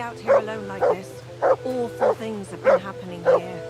out here alone like this. Awful things have been happening here.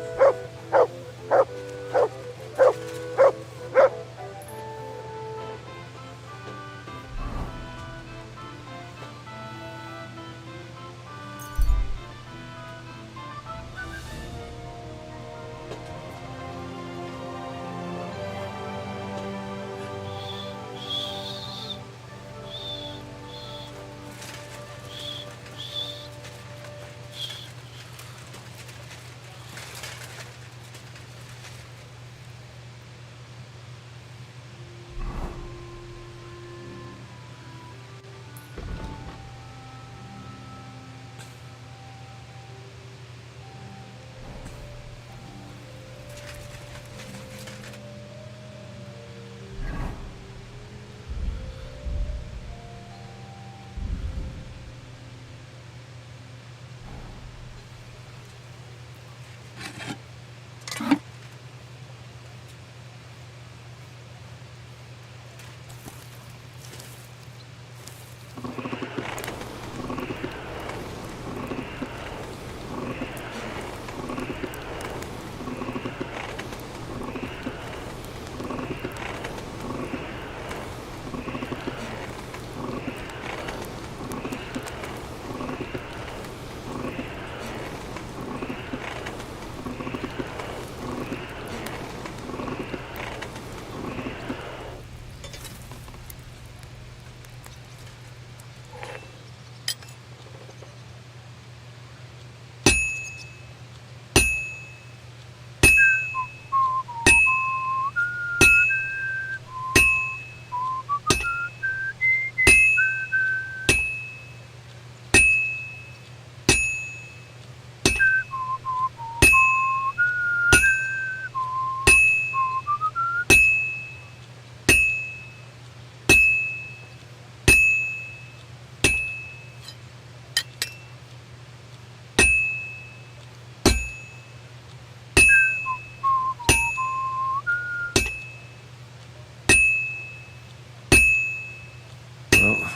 Well,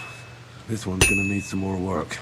this one's gonna need some more work.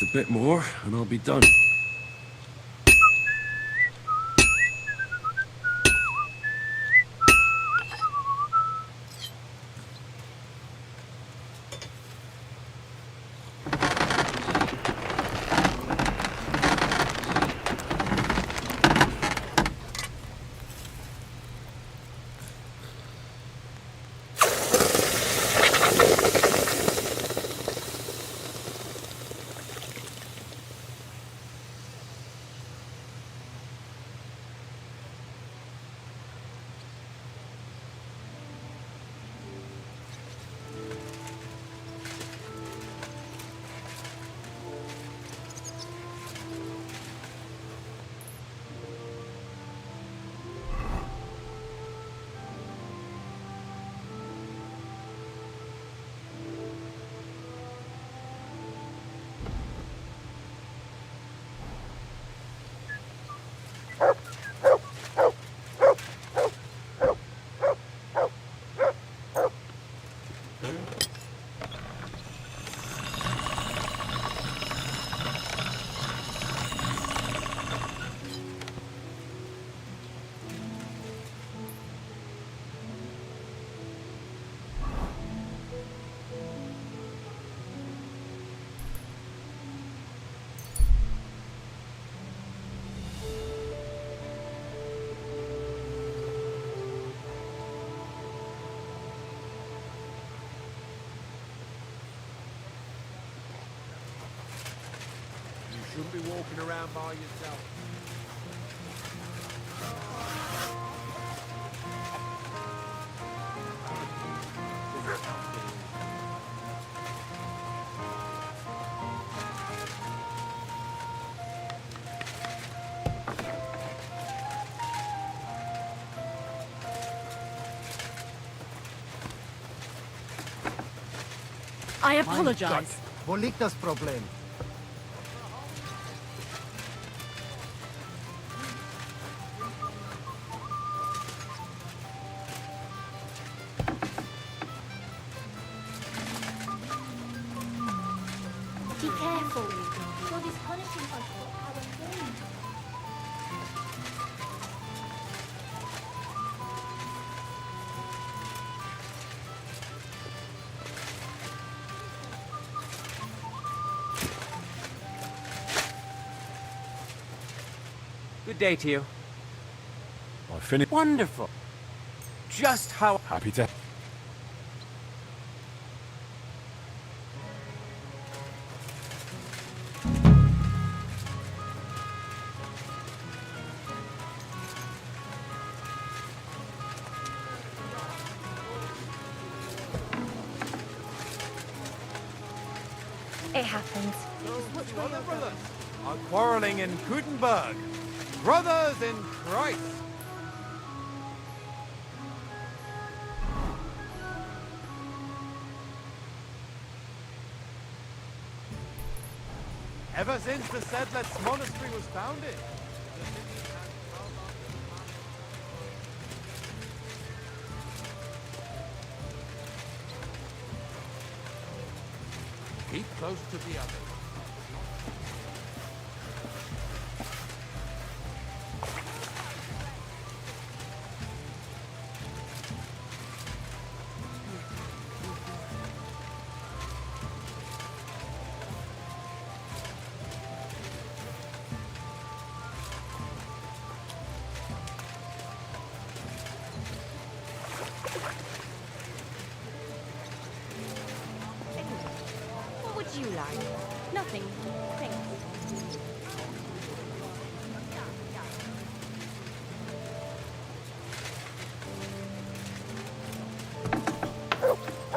Just a bit more, and I'll be done. Shouldn't be walking around by yourself. I Mein apologize. Gott, wo liegt das Problem? Be careful. God is punishing us for our sins. Good day to you. I finished. Wonderful. Just how... Happy to. It happens. Which other brothers are quarreling in Gutenberg. Brothers in Christ. Ever since the Sedlets monastery was founded. Keep close to the others. What would you like? Nothing. Thanks.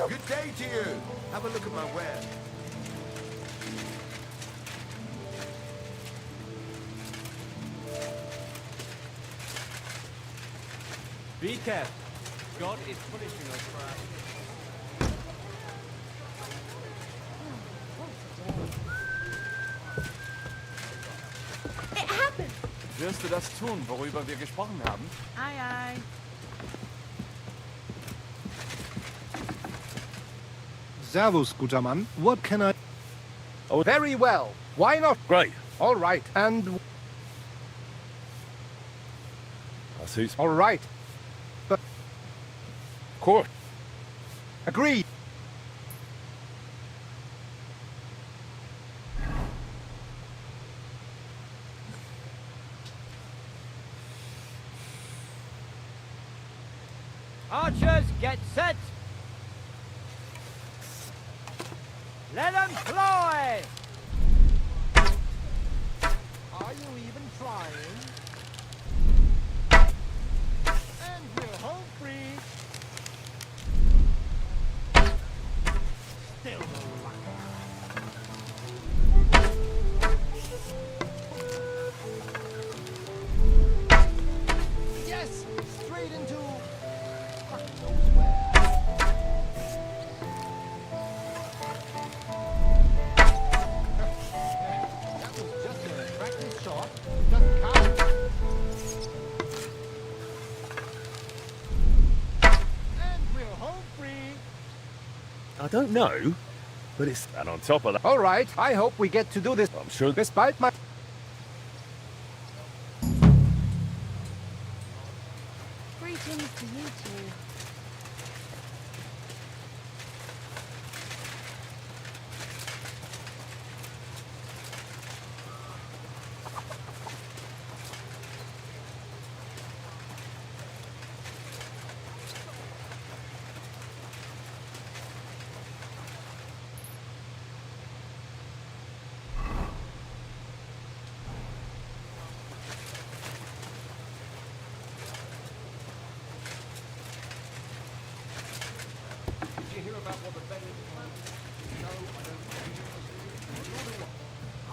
Good day to you. Have a look at my ware. Be careful. God is punishing us for our... It happened! Wirst du das tun, worüber wir gesprochen haben? Aye, aye. Servus, guter Mann. What can I... Oh, very well. Why not? Great. All right. And That's who's. all right. Of course. Agreed. Archers, get set! Let them fly! Are you even trying? And we're home free! Still no luck. Yes! Straight into... fuck knows where. That was just a practice shot. Doesn't count. And we're home free. I don't know, but it's. And on top of that, All right. I hope we get to do this I'm sure. despite my... Greetings to you two.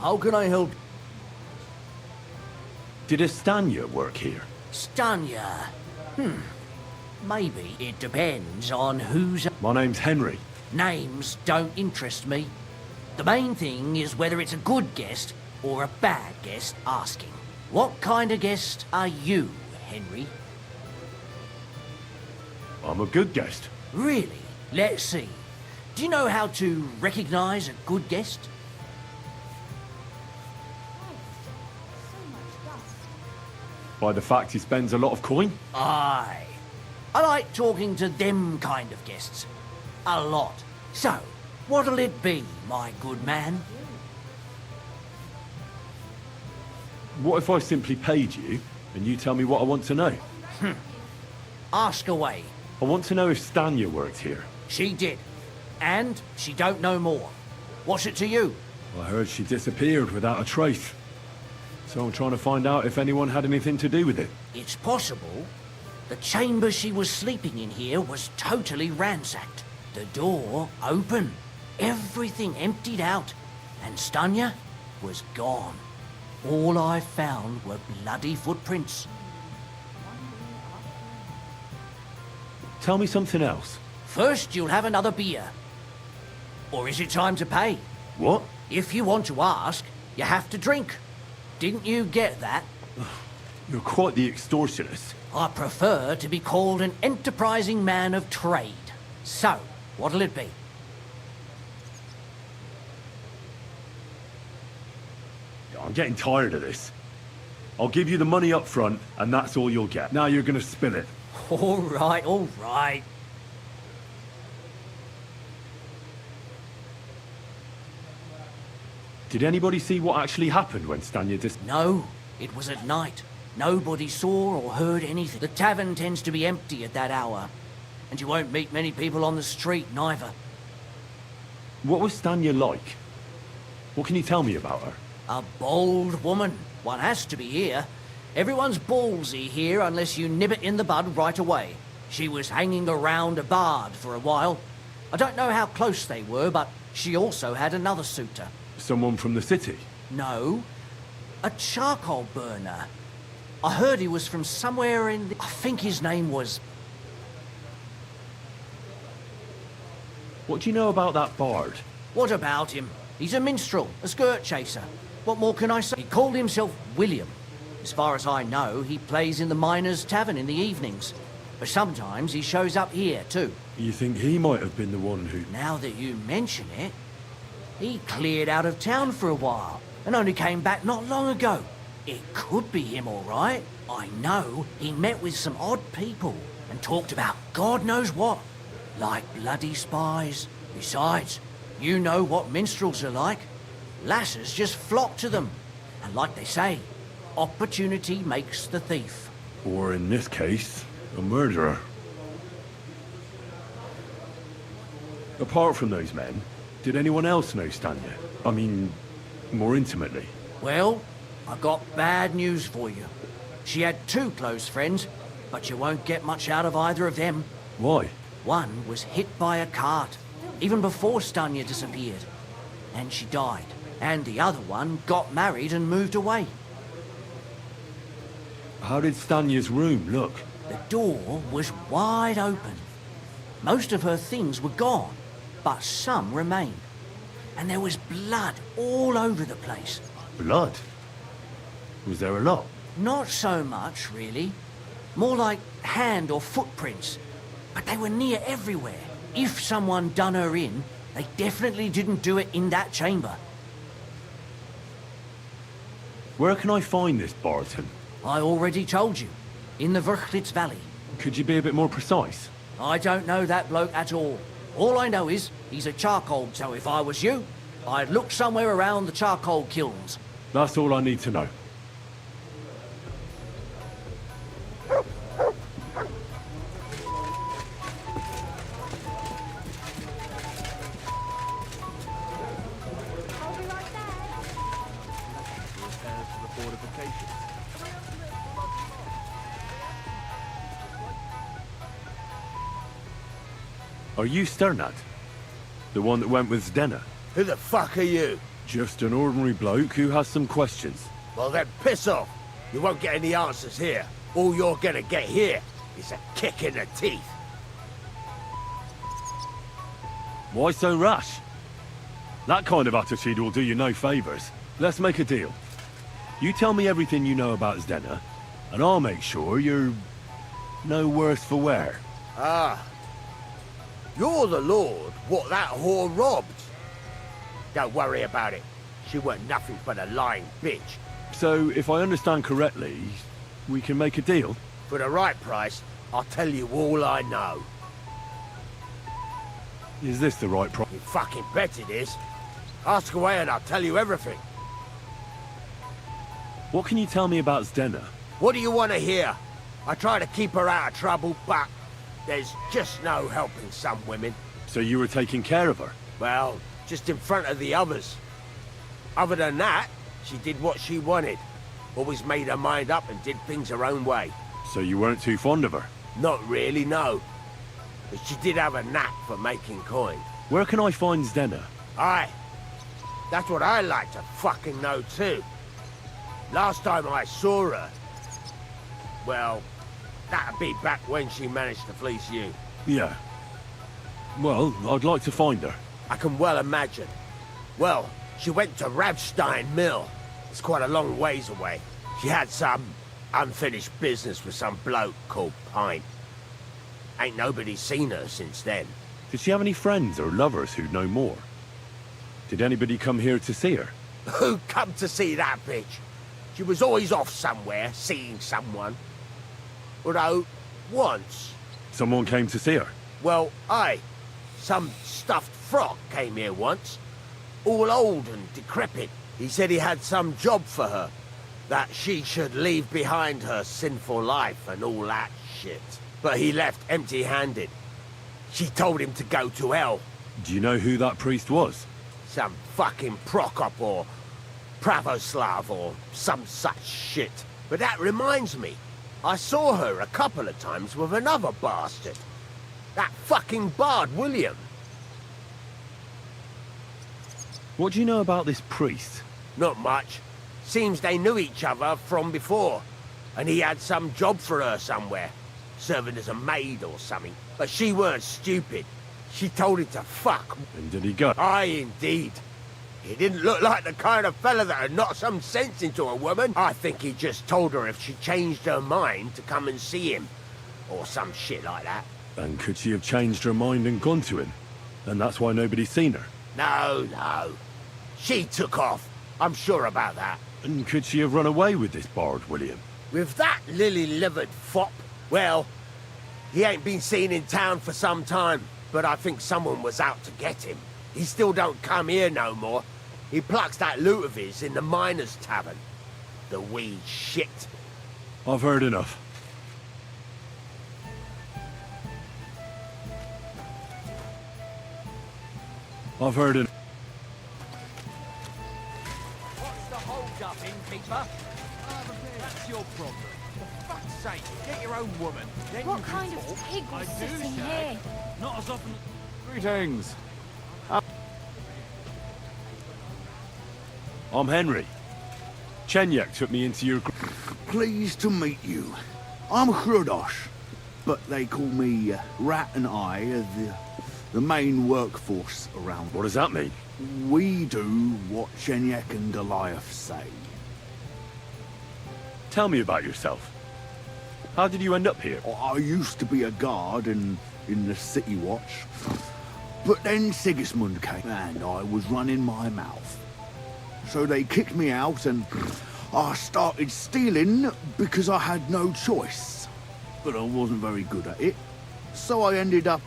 How can I help? Did Estanya work here? Stanya? Maybe. It depends on who's... My name's Henry. Names don't interest me. The main thing is whether it's a good guest or a bad guest asking. What kind of guest are you, Henry? I'm a good guest. Really? Let's see. Do you know how to recognize a good guest? So much dust. By the fact he spends a lot of coin? Aye. I like talking to them kind of guests. A lot. So, what'll it be, my good man? What if I simply paid you and you tell me what I want to know? Ask away. I want to know if Stanya worked here. She did. And she don't know more. What's it to you? I heard she disappeared without a trace. So I'm trying to find out if anyone had anything to do with it. It's possible. The chamber she was sleeping in here was totally ransacked. The door open. Everything emptied out. And Stanya was gone. All I found were bloody footprints. Tell me something else. First, you'll have another beer. Or is it time to pay? What? If you want to ask, you have to drink. Didn't you get that? You're quite the extortionist. I prefer to be called an enterprising man of trade. So, what'll it be? I'm getting tired of this. I'll give you the money up front, and that's all you'll get. Now you're gonna spill it. All right, all right. Did anybody see what actually happened when Stanya No, it was at night. Nobody saw or heard anything. The tavern tends to be empty at that hour. And you won't meet many people on the street, neither. What was Stanya like? What can you tell me about her? A bold woman. One has to be here. Everyone's ballsy here unless you nib it in the bud right away. She was hanging around a bard for a while. I don't know how close they were, but she also had another suitor. Someone from the city? No, a charcoal burner. I heard he was from somewhere in I think his name was... What do you know about that bard? What about him? He's a minstrel, a skirt chaser. What more can I say? He called himself William. As far as I know, he plays in the Miners' Tavern in the evenings. But sometimes he shows up here, too. You think he might have been the one who... Now that you mention it, he cleared out of town for a while and only came back not long ago. It could be him, all right. I know he met with some odd people and talked about God knows what, like bloody spies. Besides, you know what minstrels are like. Lasses just flock to them. And like they say, opportunity makes the thief. Or in this case, a murderer. Apart from those men, did anyone else know Stanya? I mean, more intimately. Well, I've got bad news for you. She had two close friends, but you won't get much out of either of them. Why? One was hit by a cart, even before Stanya disappeared, and she died. And the other one got married and moved away. How did Stanya's room look? The door was wide open. Most of her things were gone, but some remained. And there was blood all over the place. Blood? Was there a lot? Not so much, really. More like hand or footprints. But they were near everywhere. If someone done her in, they definitely didn't do it in that chamber. Where can I find this Barton? I already told you. In the Verchlitz Valley. Could you be a bit more precise? I don't know that bloke at all. All I know is he's a charcoal, so if I was you, I'd look somewhere around the charcoal kilns. That's all I need to know. I'll be right back. Are you Sternad? The one that went with Zdena? Who the fuck are you? Just an ordinary bloke who has some questions. Well then, piss off. You won't get any answers here. All you're gonna get here is a kick in the teeth. Why so rash? That kind of attitude will do you no favours. Let's make a deal. You tell me everything you know about Zdena, and I'll make sure you're no worse for wear. Ah. You're the lord what that whore robbed. Don't worry about it. She weren't nothing but a lying bitch. So, if I understand correctly, we can make a deal? For the right price, I'll tell you all I know. Is this the right price? You fucking bet it is. Ask away and I'll tell you everything. What can you tell me about Zdena? What do you want to hear? I try to keep her out of trouble, but there's just no helping some women. So you were taking care of her? Well, just in front of the others. Other than that, she did what she wanted. Always made her mind up and did things her own way. So you weren't too fond of her? Not really, no. But she did have a knack for making coin. Where can I find Zdena? Aye. That's what I like to fucking know too. Last time I saw her... Well, that'd be back when she managed to fleece you. Yeah. Well, I'd like to find her. I can well imagine. Well, she went to Rabstein Mill. It's quite a long ways away. She had some unfinished business with some bloke called Pine. Ain't nobody seen her since then. Did she have any friends or lovers who'd know more? Did anybody come here to see her? Who come to see that bitch? She was always off somewhere, seeing someone. Although, once... Someone came to see her? Well, aye. Some stuffed frog came here once. All old and decrepit. He said he had some job for her. That she should leave behind her sinful life and all that shit. But he left empty-handed. She told him to go to hell. Do you know who that priest was? Some fucking Prokop or Pravoslav or some such shit. But that reminds me, I saw her a couple of times with another bastard. That fucking bard, William. What do you know about this priest? Not much. Seems they knew each other from before. And he had some job for her somewhere. Serving as a maid or something. But she weren't stupid. She told him to fuck. And did he go? Aye, indeed. He didn't look like the kind of fella that had knocked some sense into a woman. I think he just told her if she changed her mind to come and see him. Or some shit like that. And could she have changed her mind and gone to him? And that's why nobody's seen her? No. She took off. I'm sure about that. And could she have run away with this bard, William? With that lily-livered fop, well, he ain't been seen in town for some time, but I think someone was out to get him. He still don't come here no more. He plucks that loot of his in the miners' tavern. The wee shit. I've heard enough. I've heard enough. What's the hold-up, innkeeper? That's your problem. For fuck's sake, get your own woman. Then What you can kind of talk. pig was sitting here? Not as often. Greetings. I'm Henry. Chenyek took me into your... Pleased to meet you. I'm Hrudosh, but they call me Rat and I are the main workforce around. What does that mean? We do what Chenyek and Goliath say. Tell me about yourself. How did you end up here? I used to be a guard in the City Watch, but then Sigismund came and I was running my mouth. So they kicked me out and I started stealing because I had no choice. But I wasn't very good at it. So I ended up,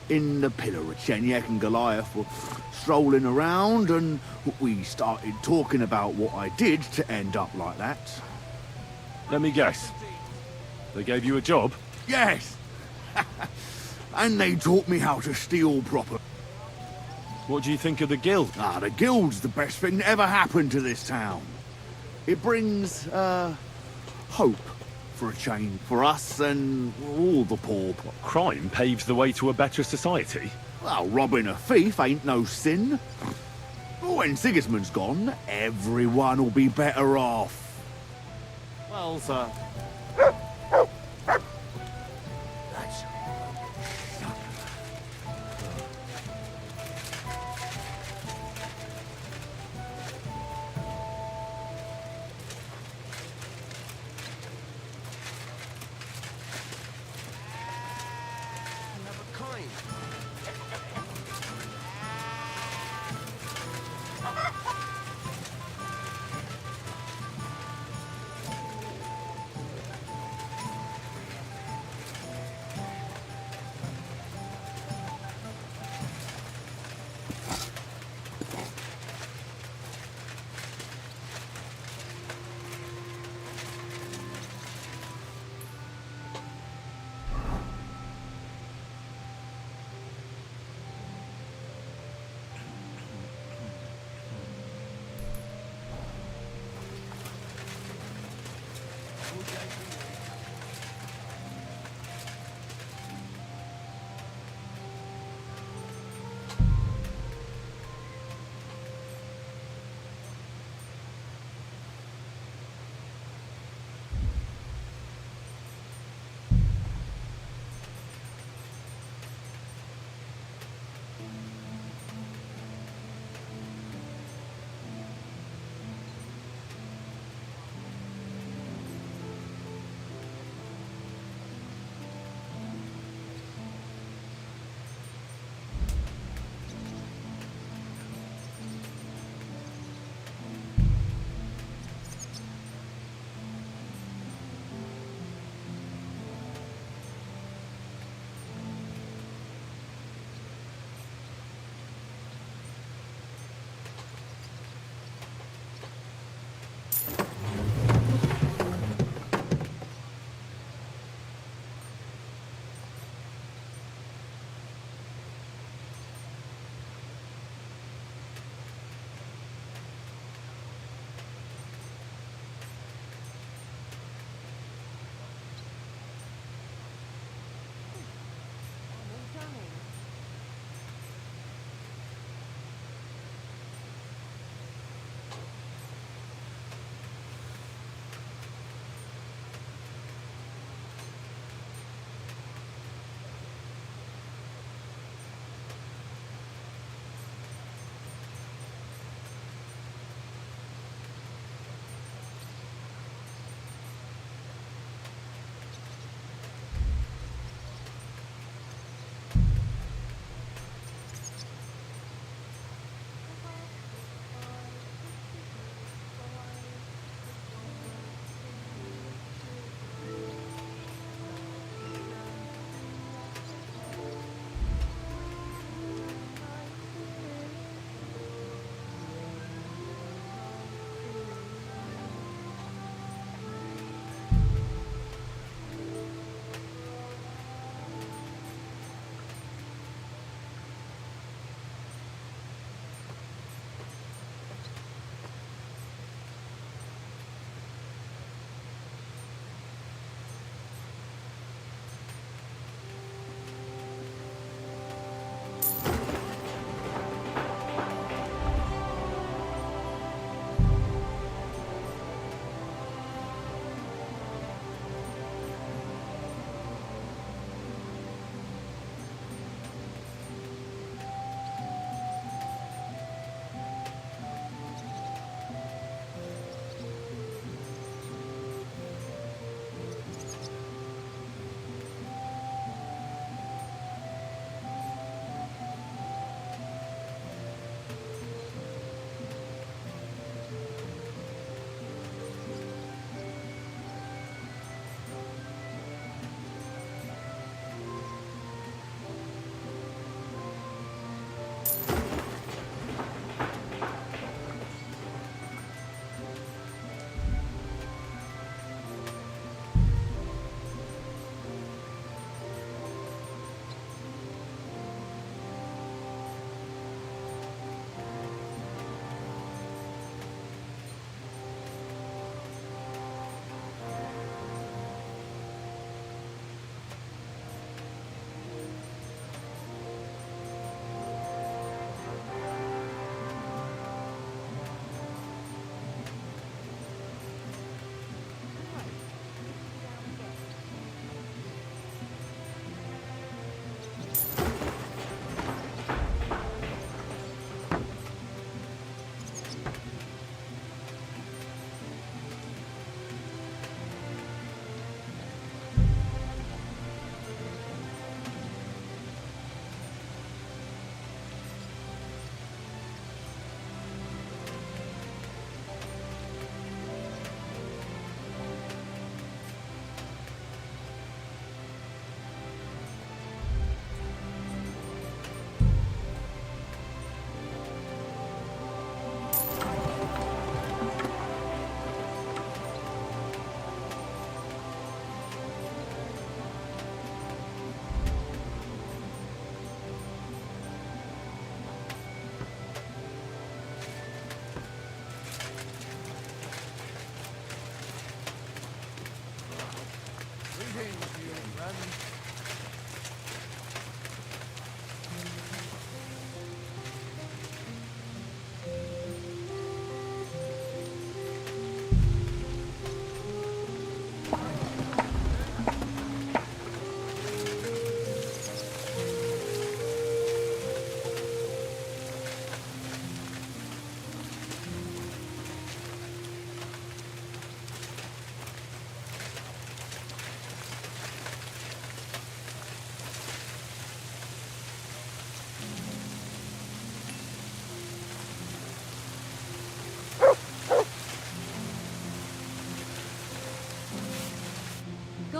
in the pillar of Chenyek and Goliath were strolling around and we started talking about what I did to end up like that. Let me guess. They gave you a job? Yes! And they taught me how to steal proper. What do you think of the guild? The guild's the best thing that ever happened to this town. It brings, hope for a change for us and all the poor. Crime paves the way to a better society. Well, robbing a thief ain't no sin. When Sigismund's gone, everyone will be better off. Well, sir. That's... Another kind.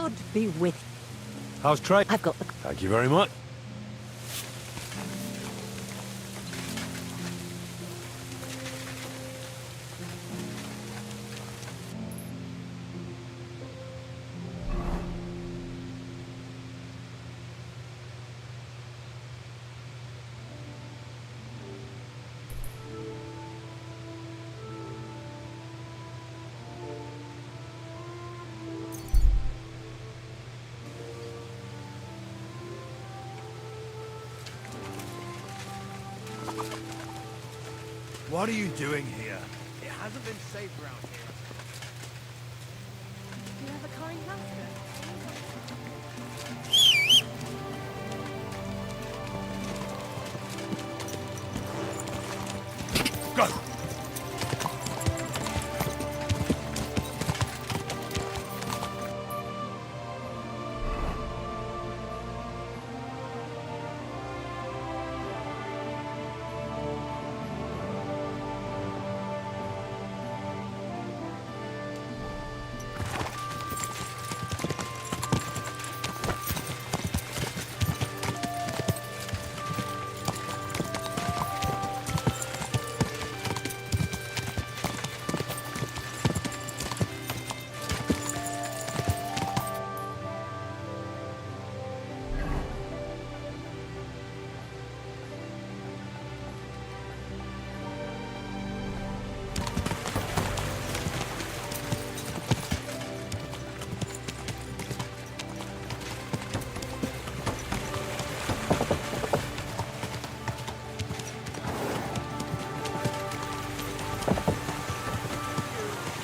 God be with you. How's trade? I've got the... Thank you very much. What are you doing here? It hasn't been safe around here. Do you have a kind master? Go!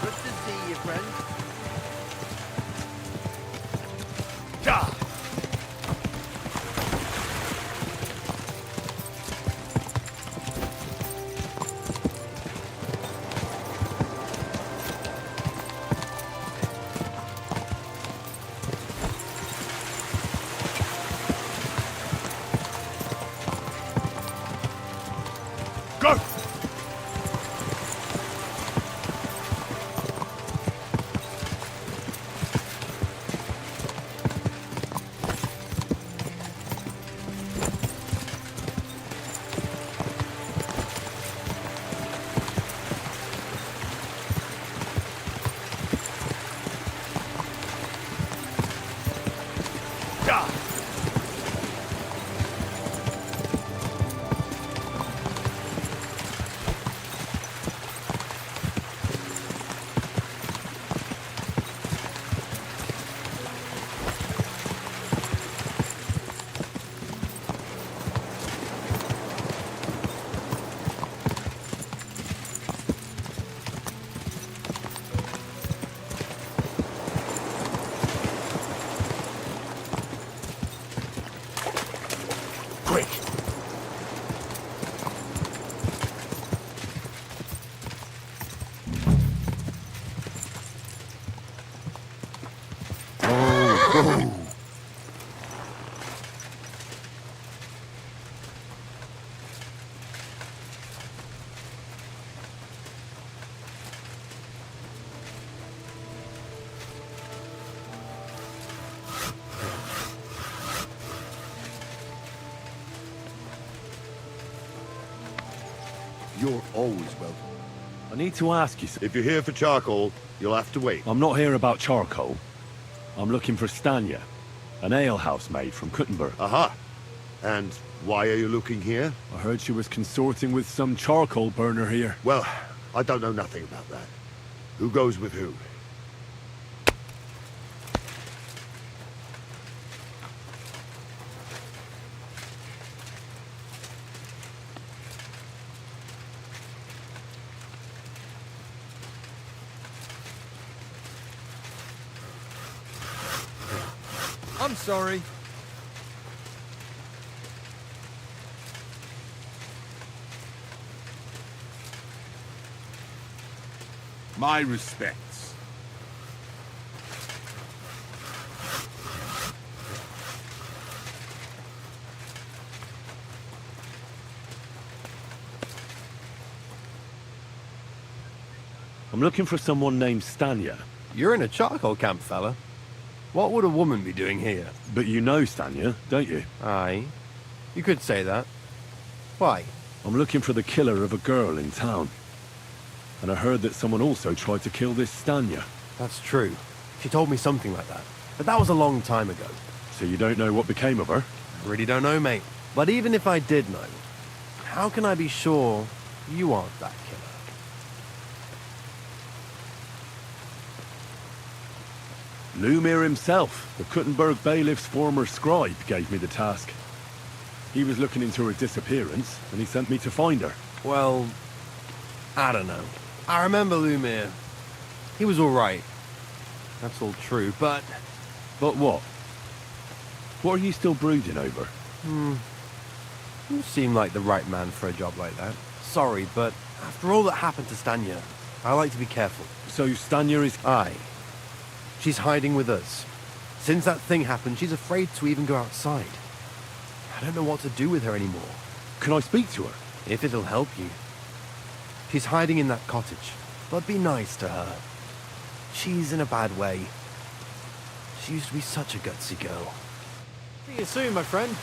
Good to see you, friend. Go! Quick! You're always welcome. I need to ask you something. If you're here for charcoal, you'll have to wait. I'm not here about charcoal. I'm looking for Stanya, an alehouse maid from Kuttenberg. Aha! And why are you looking here? I heard she was consorting with some charcoal burner here. Well, I don't know nothing about that. Who goes with who? I'm sorry. My respects. I'm looking for someone named Stanya. You're in a charcoal camp, fella. What would a woman be doing here? But you know Stanya, don't you? Aye. You could say that. Why? I'm looking for the killer of a girl in town. And I heard that someone also tried to kill this Stanya. That's true. She told me something like that. But that was a long time ago. So you don't know what became of her? I really don't know, mate. But even if I did know, how can I be sure you aren't that killer? Lumir himself, the Kuttenberg bailiff's former scribe, gave me the task. He was looking into her disappearance, and he sent me to find her. Well, I don't know. I remember Lumir. He was alright. That's all true, but... But what? What are you still brooding over? You seem like the right man for a job like that. Sorry, but after all that happened to Stanya, I like to be careful. So Stanya is... Aye. She's hiding with us. Since that thing happened, she's afraid to even go outside. I don't know what to do with her anymore. Can I speak to her? If it'll help you. She's hiding in that cottage, but be nice to her. She's in a bad way. She used to be such a gutsy girl. See you soon, my friend.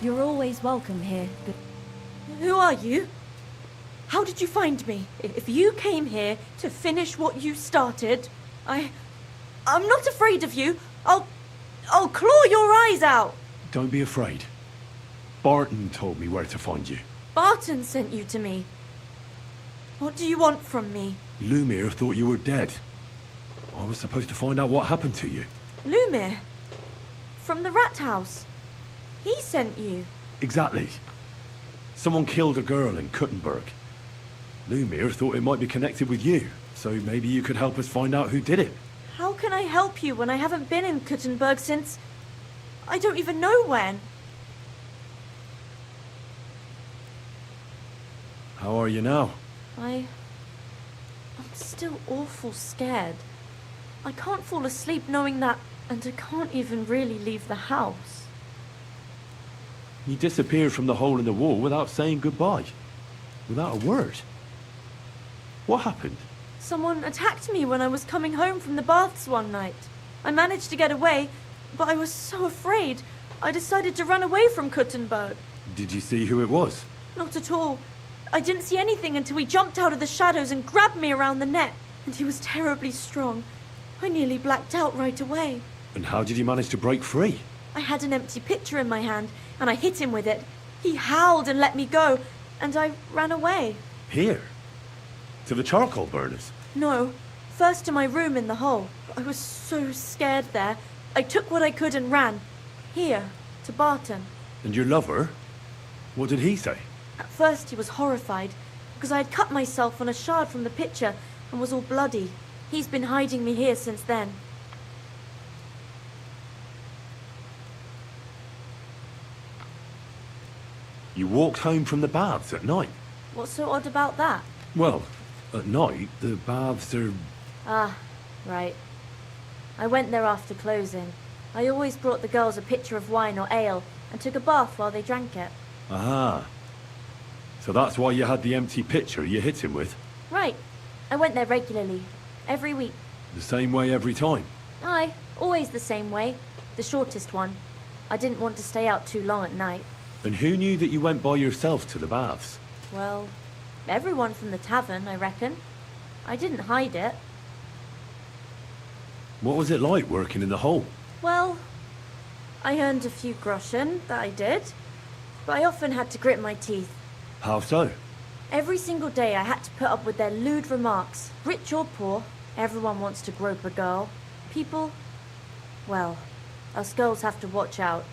You're always welcome here, but... Who are you? How did you find me? If you came here to finish what you started, I'm not afraid of you. I'll claw your eyes out. Don't be afraid. Barton told me where to find you. Barton sent you to me. What do you want from me? Lumir thought you were dead. I was supposed to find out what happened to you. Lumir? From the rat house? He sent you. Exactly. Someone killed a girl in Kuttenberg. Lumir thought it might be connected with you, so maybe you could help us find out who did it. How can I help you when I haven't been in Kuttenberg since... I don't even know when. How are you now? I'm still awful scared. I can't fall asleep knowing that, and I can't even really leave the house. You disappeared from the hole in the wall without saying goodbye. Without a word. What happened? Someone attacked me when I was coming home from the baths one night. I managed to get away, but I was so afraid. I decided to run away from Kuttenberg. Did you see who it was? Not at all. I didn't see anything until he jumped out of the shadows and grabbed me around the neck. And he was terribly strong. I nearly blacked out right away. And how did you manage to break free? I had an empty pitcher in my hand, and I hit him with it. He howled and let me go, and I ran away. Here? To the charcoal burners? No, first to my room in the hole. I was so scared there. I took what I could and ran. Here, to Barton. And your lover? What did he say? At first he was horrified, because I had cut myself on a shard from the pitcher and was all bloody. He's been hiding me here since then. You walked home from the baths at night? What's so odd about that? Well, at night, the baths are... Ah, right. I went there after closing. I always brought the girls a pitcher of wine or ale and took a bath while they drank it. Aha. So that's why you had the empty pitcher you hit him with? Right. I went there regularly. Every week. The same way every time? Aye, always the same way. The shortest one. I didn't want to stay out too long at night. And who knew that you went by yourself to the baths? Well, everyone from the tavern, I reckon. I didn't hide it. What was it like working in the hole? Well, I earned a few groschen, that I did. But I often had to grit my teeth. How so? Every single day I had to put up with their lewd remarks. Rich or poor, everyone wants to grope a girl. People, well, us girls have to watch out.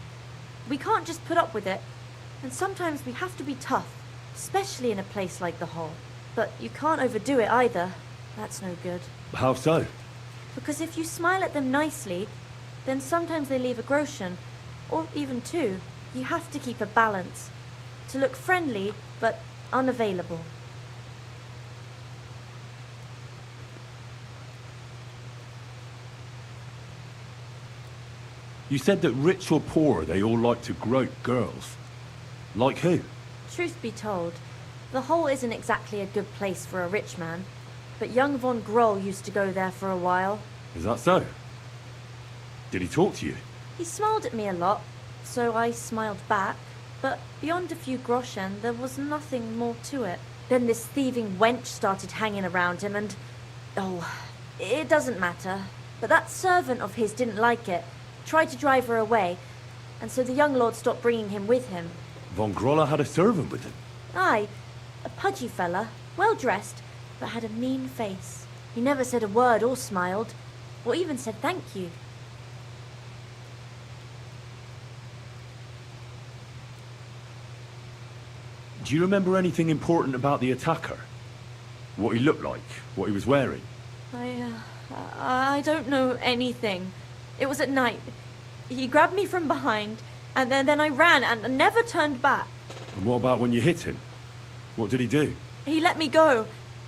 We can't just put up with it. And sometimes we have to be tough, especially in a place like the hole. But you can't overdo it either. That's no good. How so? Because if you smile at them nicely, then sometimes they leave a groschen, or even two. You have to keep a balance. To look friendly, but unavailable. You said that rich or poor, they all like to grope girls. Like who? Truth be told, the hole isn't exactly a good place for a rich man, but young von Groll used to go there for a while. Is that so? Did he talk to you? He smiled at me a lot, so I smiled back, but beyond a few groschen, there was nothing more to it. Then this thieving wench started hanging around him and... oh, it doesn't matter. But that servant of his didn't like it, tried to drive her away, and so the young lord stopped bringing him with him. Von Grolla had a servant with him? Aye, a pudgy fella, well dressed, but had a mean face. He never said a word or smiled, or even said thank you. Do you remember anything important about the attacker? What he looked like? What he was wearing? I don't know anything. It was at night. He grabbed me from behind, and then I ran and never turned back. And what about when you hit him? What did he do? He let me go,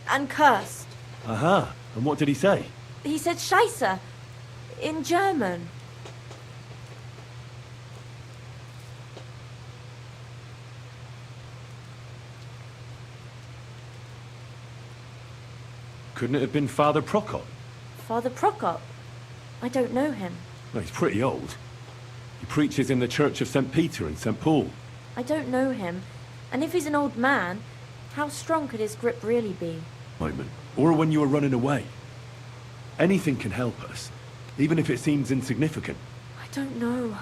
and cursed. Aha, and what did he say? He said Scheisse, in German. Couldn't it have been Father Prokop? Father Prokop? I don't know him. Well, he's pretty old. He preaches in the Church of St. Peter and St. Paul. I don't know him, and if he's an old man, how strong could his grip really be? Moment. Or when you were running away. Anything can help us, even if it seems insignificant. I don't know.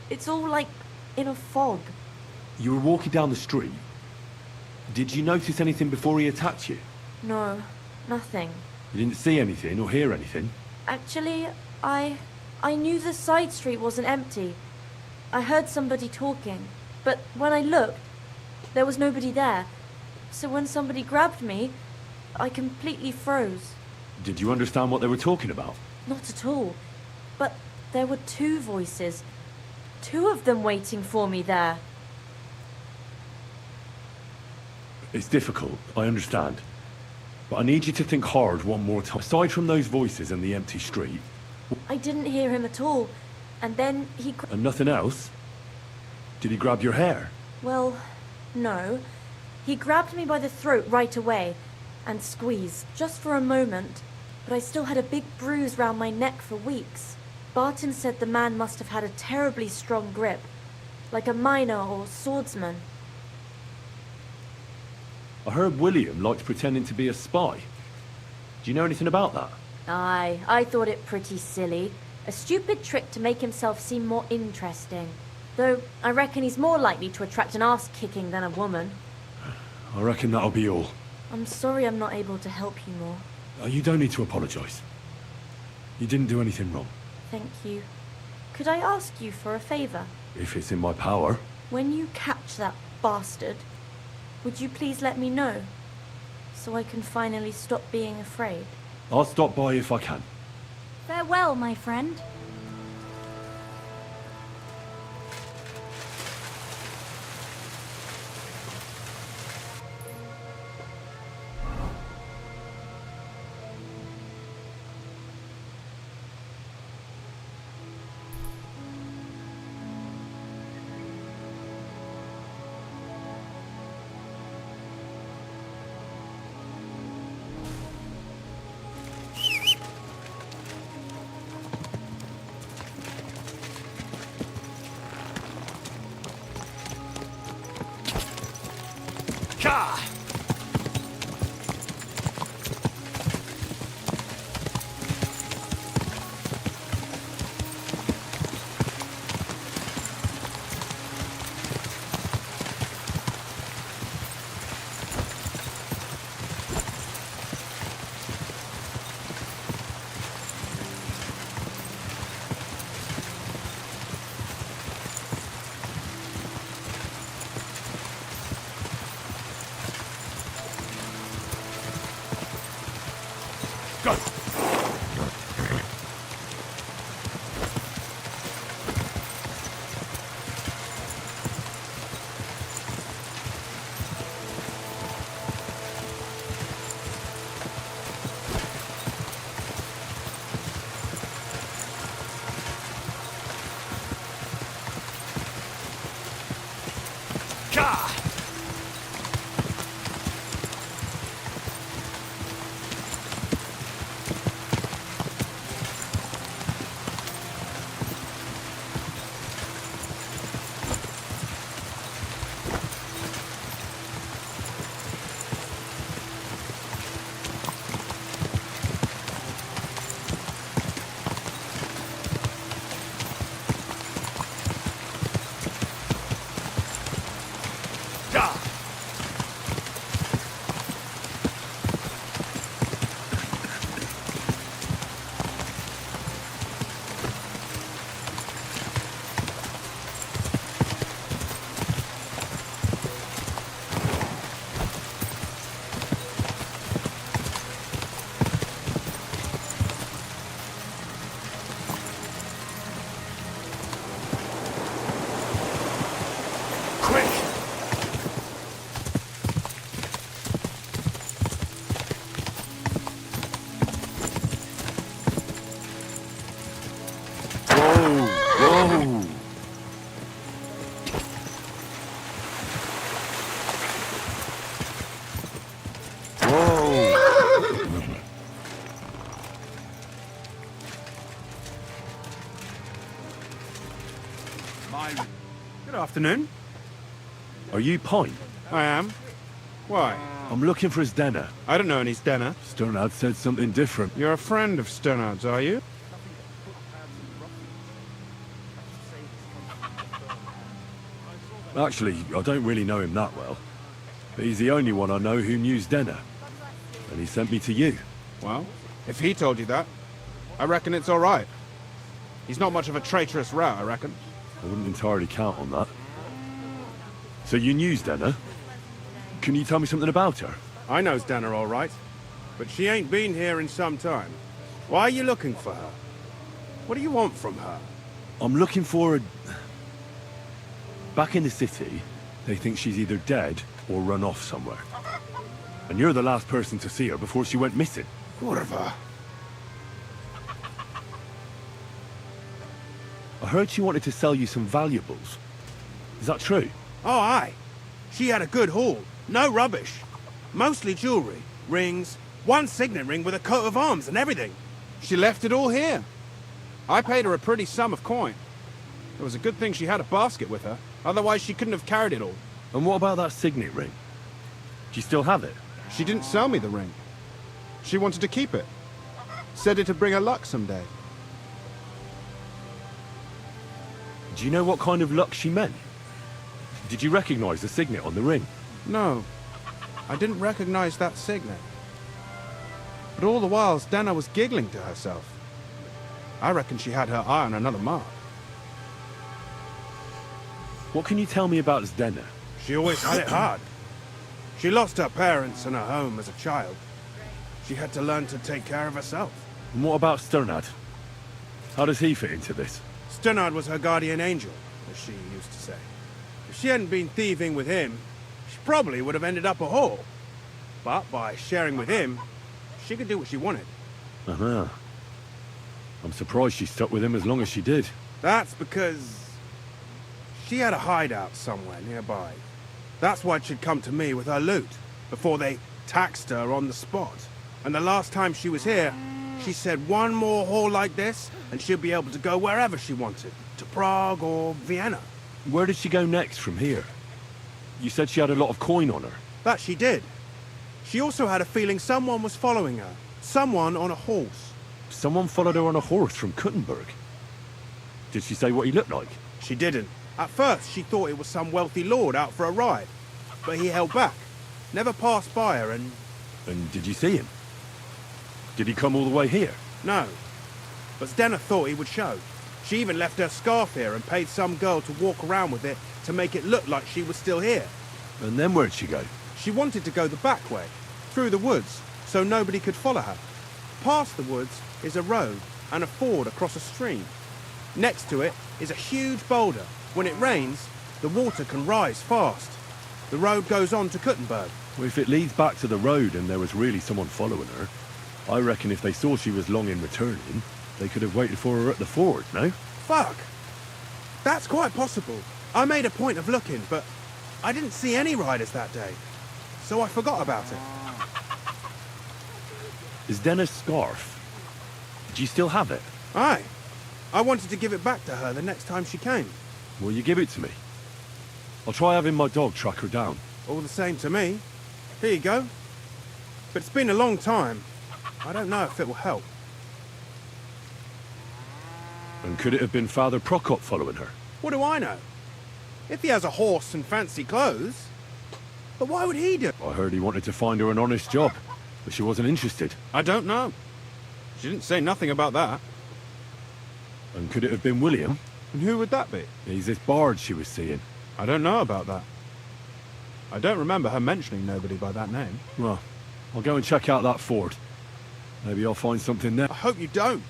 It's all like in a fog. You were walking down the street. Did you notice anything before he attacked you? No, nothing. You didn't see anything or hear anything? Actually, I knew the side street wasn't empty. I heard somebody talking, but when I looked, there was nobody there. So when somebody grabbed me, I completely froze. Did you understand what they were talking about? Not at all. But there were two voices. Two of them waiting for me there. It's difficult, I understand. But I need you to think hard one more time. Aside from those voices and the empty street... I didn't hear him at all. And then he... And nothing else? Did he grab your hair? Well, no. He grabbed me by the throat right away and squeezed, just for a moment. But I still had a big bruise round my neck for weeks. Barton said the man must have had a terribly strong grip, like a miner or swordsman. I heard William liked pretending to be a spy. Do you know anything about that? Aye, I thought it pretty silly. A stupid trick to make himself seem more interesting. Though, I reckon he's more likely to attract an ass-kicking than a woman. I reckon that'll be all. I'm sorry I'm not able to help you more. You don't need to apologise. You didn't do anything wrong. Thank you. Could I ask you for a favour? If it's in my power. When you catch that bastard, would you please let me know? So I can finally stop being afraid. I'll stop by if I can. Farewell, my friend. Good afternoon. Are you Pine? I am. Why? I'm looking for Zdena. I don't know any Stena. Sternad said something different. You're a friend of Sternard's, are you? Actually, I don't really know him that well. But he's the only one I know who knew Zdena. And he sent me to you. Well, if he told you that, I reckon it's all right. He's not much of a traitorous rat, I reckon. I wouldn't entirely count on that. So you knew Zdena? Can you tell me something about her? I know Zdena all right, but she ain't been here in some time. Why are you looking for her? What do you want from her? I'm looking for a... Back in the city, they think she's either dead or run off somewhere. And you're the last person to see her before she went missing. Kurva. I heard she wanted to sell you some valuables. Is that true? Oh, aye. She had a good haul. No rubbish. Mostly jewellery, rings, one signet ring with a coat of arms and everything. She left it all here. I paid her a pretty sum of coin. It was a good thing she had a basket with her. Otherwise, she couldn't have carried it all. And what about that signet ring? Do you still have it? She didn't sell me the ring. She wanted to keep it. Said it'd bring her luck someday. Do you know what kind of luck she meant? Did you recognize the signet on the ring? No. I didn't recognize that signet. But all the while, Zdena was giggling to herself. I reckon she had her eye on another mark. What can you tell me about Zdena? She always had it hard. She lost her parents and her home as a child. She had to learn to take care of herself. And what about Sternad? How does he fit into this? Sternard was her guardian angel, as she used to say. If she hadn't been thieving with him, she probably would have ended up a whore. But by sharing with him, she could do what she wanted. Uh-huh. I'm surprised she stuck with him as long as she did. That's because she had a hideout somewhere nearby. That's why she'd come to me with her loot, before they taxed her on the spot. And the last time she was here, she said one more haul like this, and she'll be able to go wherever she wanted. To Prague or Vienna. Where did she go next from here? You said she had a lot of coin on her. That she did. She also had a feeling someone was following her. Someone on a horse. Someone followed her on a horse from Kuttenberg. Did she say what he looked like? She didn't. At first, she thought it was some wealthy lord out for a ride. But he held back. Never passed by her and... And did you see him? Did he come all the way here? No. But Zdena thought he would show. She even left her scarf here and paid some girl to walk around with it to make it look like she was still here. And then where'd she go? She wanted to go the back way, through the woods, so nobody could follow her. Past the woods is a road and a ford across a stream. Next to it is a huge boulder. When it rains, the water can rise fast. The road goes on to Kuttenberg. Well, if it leads back to the road and there was really someone following her, I reckon if they saw she was long in returning, they could have waited for her at the ford, no? Fuck! That's quite possible. I made a point of looking, but I didn't see any riders that day, so I forgot about it. Is Denna's scarf? Do you still have it? Aye. I wanted to give it back to her the next time she came. Will you give it to me? I'll try having my dog track her down. All the same to me. Here you go. But it's been a long time. I don't know if it will help. And could it have been Father Prokop following her? What do I know? If he has a horse and fancy clothes. But why would he do it? I heard he wanted to find her an honest job, but she wasn't interested. I don't know. She didn't say nothing about that. And could it have been William? And who would that be? He's this bard she was seeing. I don't know about that. I don't remember her mentioning nobody by that name. Well, I'll go and check out that fort. Maybe I'll find something there. I hope you don't.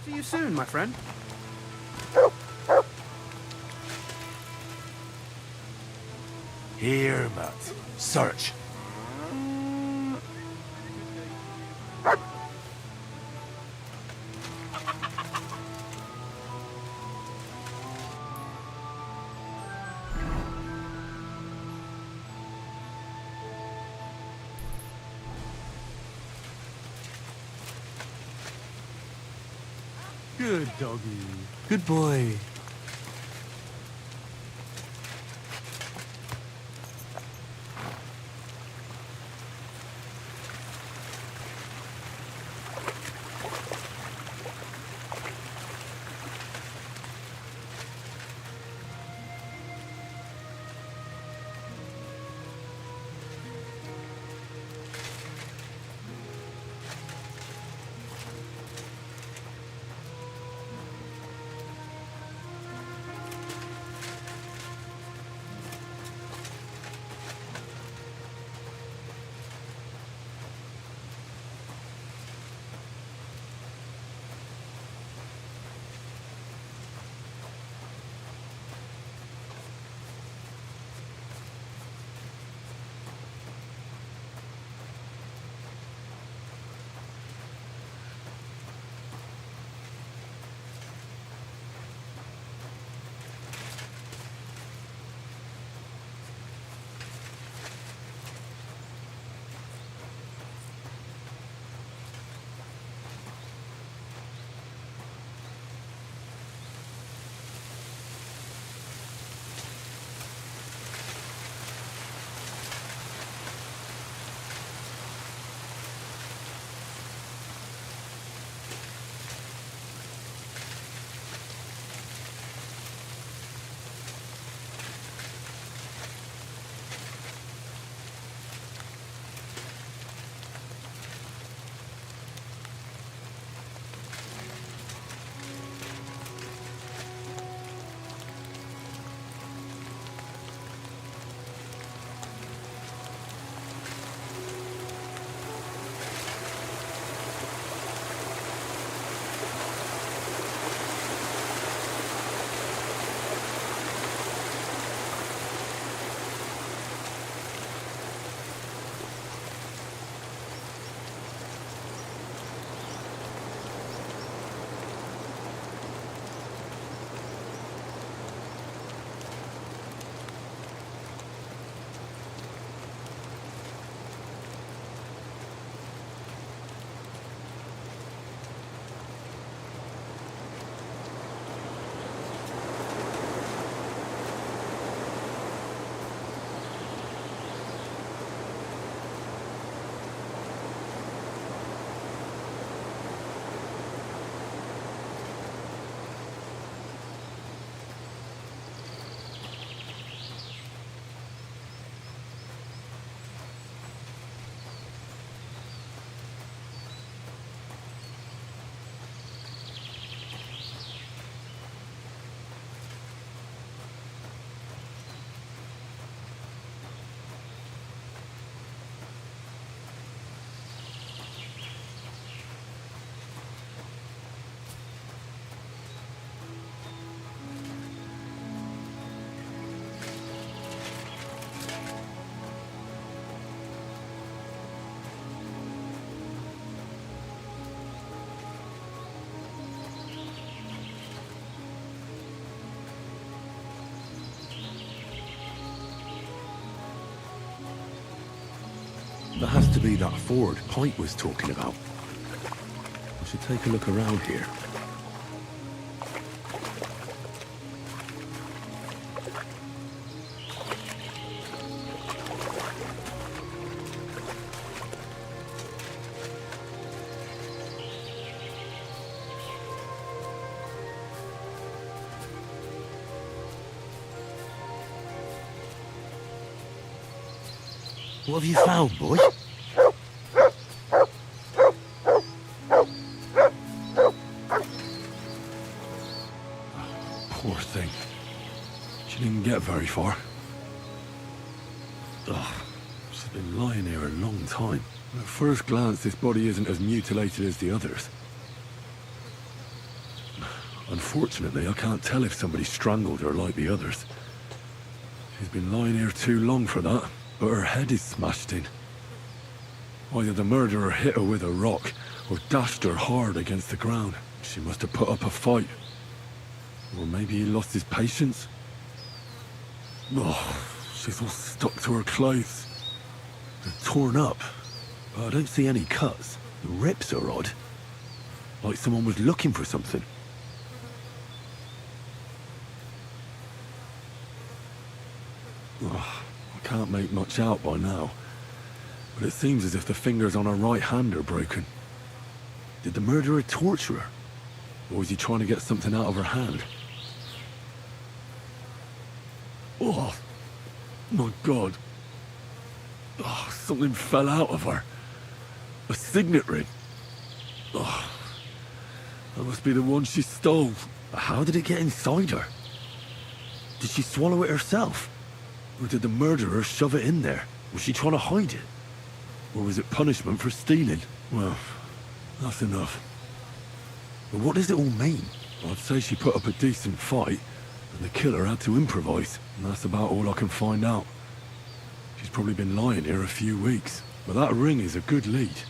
See you soon, my friend. Here, Matt. Search. Good doggy. Good boy. That has to be that ford Pike was talking about. I should take a look around here. What have you found, boy? Poor thing. She didn't get very far. Ugh, she's been lying here a long time. At first glance, this body isn't as mutilated as the others. Unfortunately, I can't tell if somebody strangled her like the others. She's been lying here too long for that. But her head is smashed in. Either the murderer hit her with a rock, or dashed her hard against the ground. She must have put up a fight. Or maybe he lost his patience. Oh, she's all stuck to her clothes. They're torn up, but I don't see any cuts. The rips are odd. Like someone was looking for something. Oh. Can't make much out by now, but it seems as if the fingers on her right hand are broken. Did the murderer torture her? Or was he trying to get something out of her hand? Oh, my God. Oh, something fell out of her. A signet ring. Oh, that must be the one she stole. How did it get inside her? Did she swallow it herself? Or did the murderer shove it in there? Was she trying to hide it? Or was it punishment for stealing? Well, that's enough. But what does it all mean? I'd say she put up a decent fight, and the killer had to improvise, and that's about all I can find out. She's probably been lying here a few weeks, but that ring is a good lead.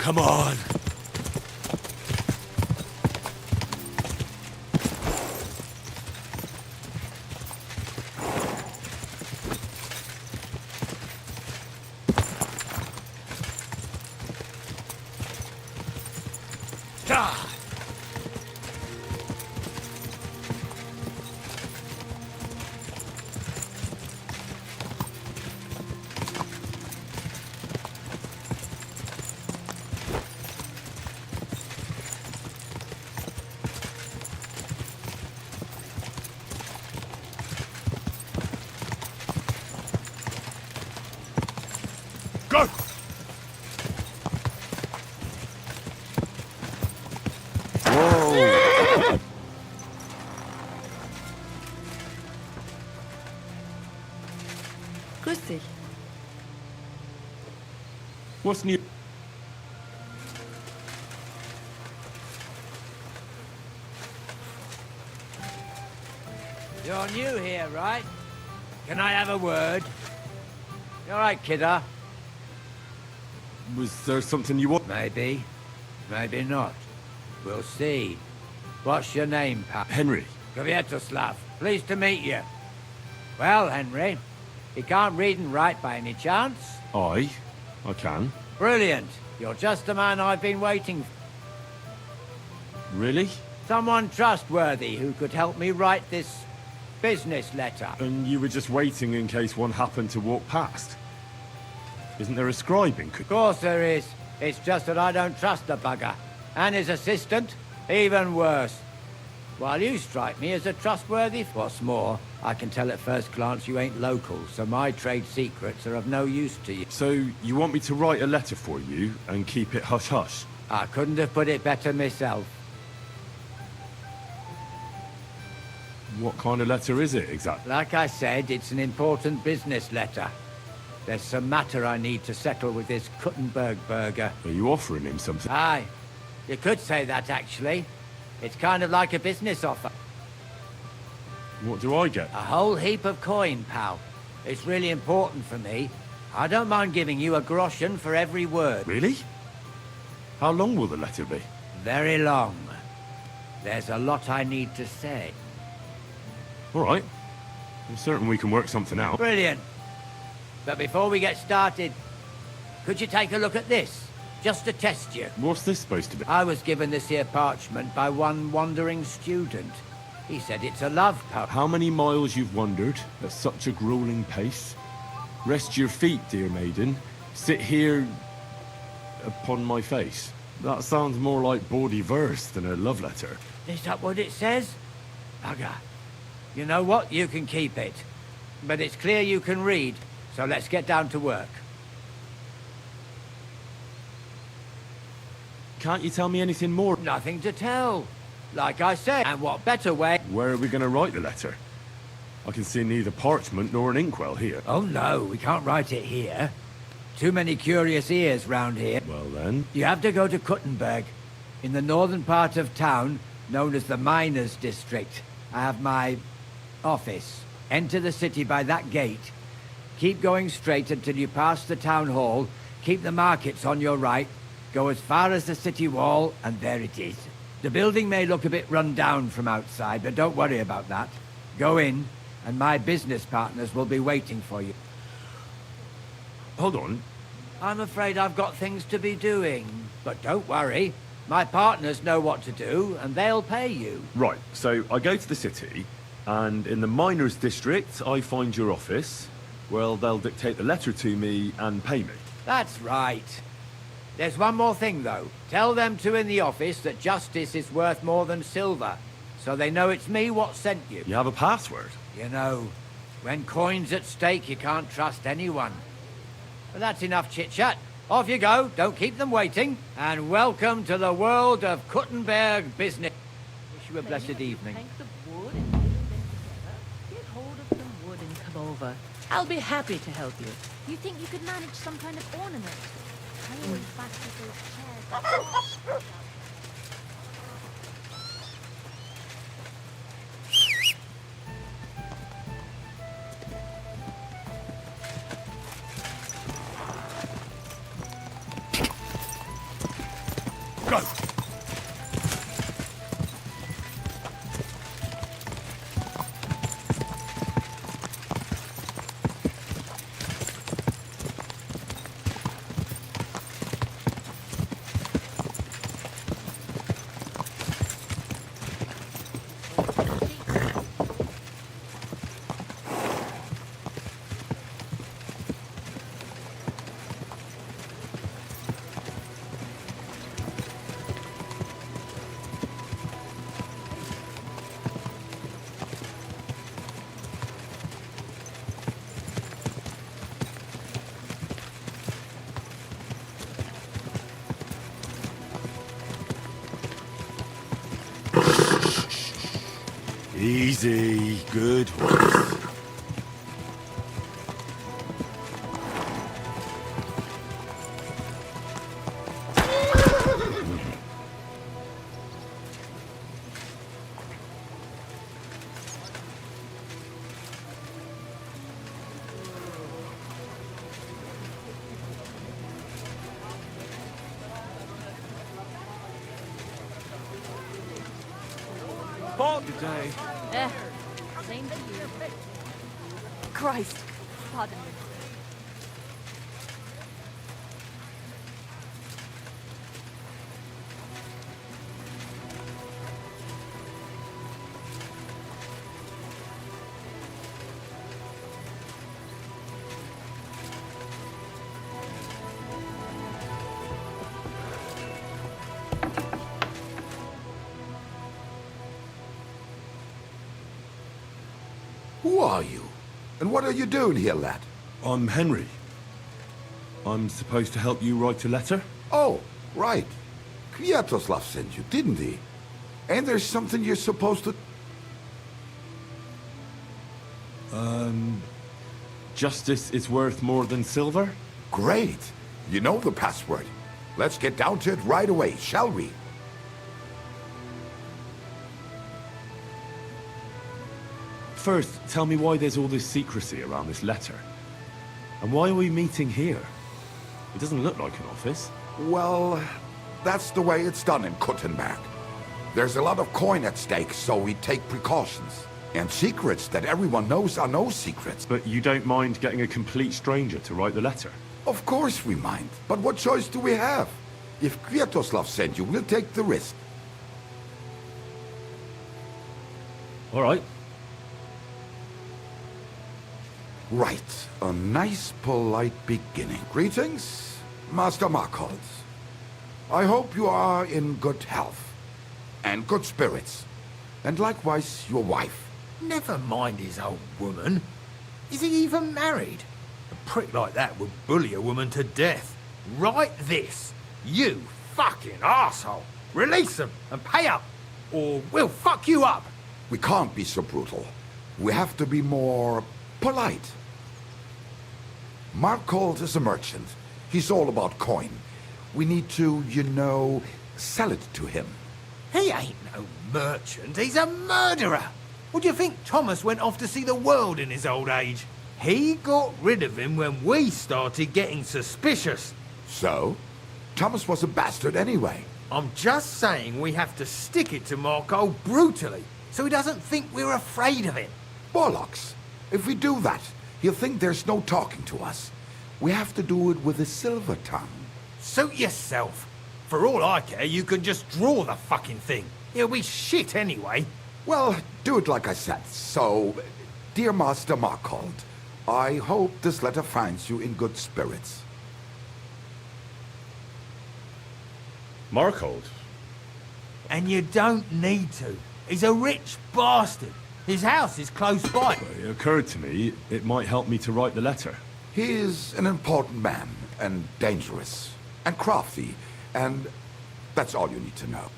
Come on. Go! Whoa! Grüß dich. What's new? You're new here, right? Can I have a word? You all right, kidder? Was there something you want? Maybe. Maybe not. We'll see. What's your name, pal? Henry. Kvietoslav. Pleased to meet you. Well, Henry, you can't read and write by any chance? I can. Brilliant. You're just the man I've been waiting for. Really? Someone trustworthy who could help me write this business letter. And you were just waiting in case one happened to walk past? Isn't there a scribing? Of course there is. It's just that I don't trust the bugger. And his assistant, even worse. While you strike me as a trustworthy... What's more, I can tell at first glance you ain't local, so my trade secrets are of no use to you. So, you want me to write a letter for you and keep it hush-hush? I couldn't have put it better myself. What kind of letter is it, exactly? Like I said, it's an important business letter. There's some matter I need to settle with this Kuttenberg burger. Are you offering him something? Aye. You could say that, actually. It's kind of like a business offer. What do I get? A whole heap of coin, pal. It's really important for me. I don't mind giving you a groschen for every word. Really? How long will the letter be? Very long. There's a lot I need to say. All right. I'm certain we can work something out. Brilliant. But before we get started, could you take a look at this? Just to test you. What's this supposed to be? I was given this here parchment by one wandering student. He said it's a love poem. How many miles you've wandered at such a grueling pace? Rest your feet, dear maiden. Sit here upon my face. That sounds more like bawdy verse than a love letter. Is that what it says? Bugger. You know what? You can keep it. But it's clear you can read, so let's get down to work. Can't you tell me anything more? Nothing to tell. Like I said, and what better way... Where are we going to write the letter? I can see neither parchment nor an inkwell here. Oh no, we can't write it here. Too many curious ears round here. Well then... You have to go to Kuttenberg, in the northern part of town, known as the Miners' District. I have my office. Enter the city by that gate. Keep going straight until you pass the town hall. Keep the markets on your right. Go as far as the city wall, and there it is. The building may look a bit run down from outside, but don't worry about that. Go in, and my business partners will be waiting for you. Hold on. I'm afraid I've got things to be doing. But don't worry. My partners know what to do, and they'll pay you. Right, so I go to the city, and in the Miners' District, I find your office. Well, they'll dictate the letter to me and pay me. That's right. There's one more thing, though. Tell them two in the office that justice is worth more than silver, so they know it's me what sent you. You have a password? You know, when coin's at stake, you can't trust anyone. But that's enough chit-chat. Off you go, don't keep them waiting, and welcome to the world of Kuttenberg business. Wish you a blessed evening. Take the wood and nail them together. Get hold of some wood and come over. I'll be happy to help you. You think you could manage some kind of ornament? I always fancied those chairs. go! Easy, good horse. Good day. Same to you. Christ, pardon me. Who are you? And what are you doing here, lad? I'm Henry. I'm supposed to help you write a letter? Oh, right. Kwiatoslav sent you, didn't he? And there's something you're supposed to... Justice is worth more than silver? Great. You know the password. Let's get down to it right away, shall we? First, tell me why there's all this secrecy around this letter. And why are we meeting here? It doesn't look like an office. Well, that's the way it's done in Kuttenberg. There's a lot of coin at stake, so we take precautions. And secrets that everyone knows are no secrets. But you don't mind getting a complete stranger to write the letter? Of course we mind. But what choice do we have? If Kwiatoslav sent you, we'll take the risk. All right. Right. A nice, polite beginning. Greetings, Master Markhold. I hope you are in good health. And good spirits. And likewise, your wife. Never mind his old woman. Is he even married? A prick like that would bully a woman to death. Write this. You fucking arsehole. Release them and pay up, or we'll fuck you up. We can't be so brutal. We have to be more polite. Markhold is a merchant. He's all about coin. We need to, you know, sell it to him. He ain't no merchant. He's a murderer. What do you think Thomas went off to see the world in his old age? He got rid of him when we started getting suspicious. So? Thomas was a bastard anyway. I'm just saying we have to stick it to Marco brutally, so he doesn't think we're afraid of him. Bollocks. If we do that, he'll think there's no talking to us. We have to do it with a silver tongue. Suit yourself. For all I care, you can just draw the fucking thing. It'll be shit anyway. Well, do it like I said. So, dear Master Markhold, I hope this letter finds you in good spirits. Markhold? And you don't need to. He's a rich bastard. His house is close by. It occurred to me it might help me to write the letter. He is an important man, and dangerous, and crafty, and that's all you need to know.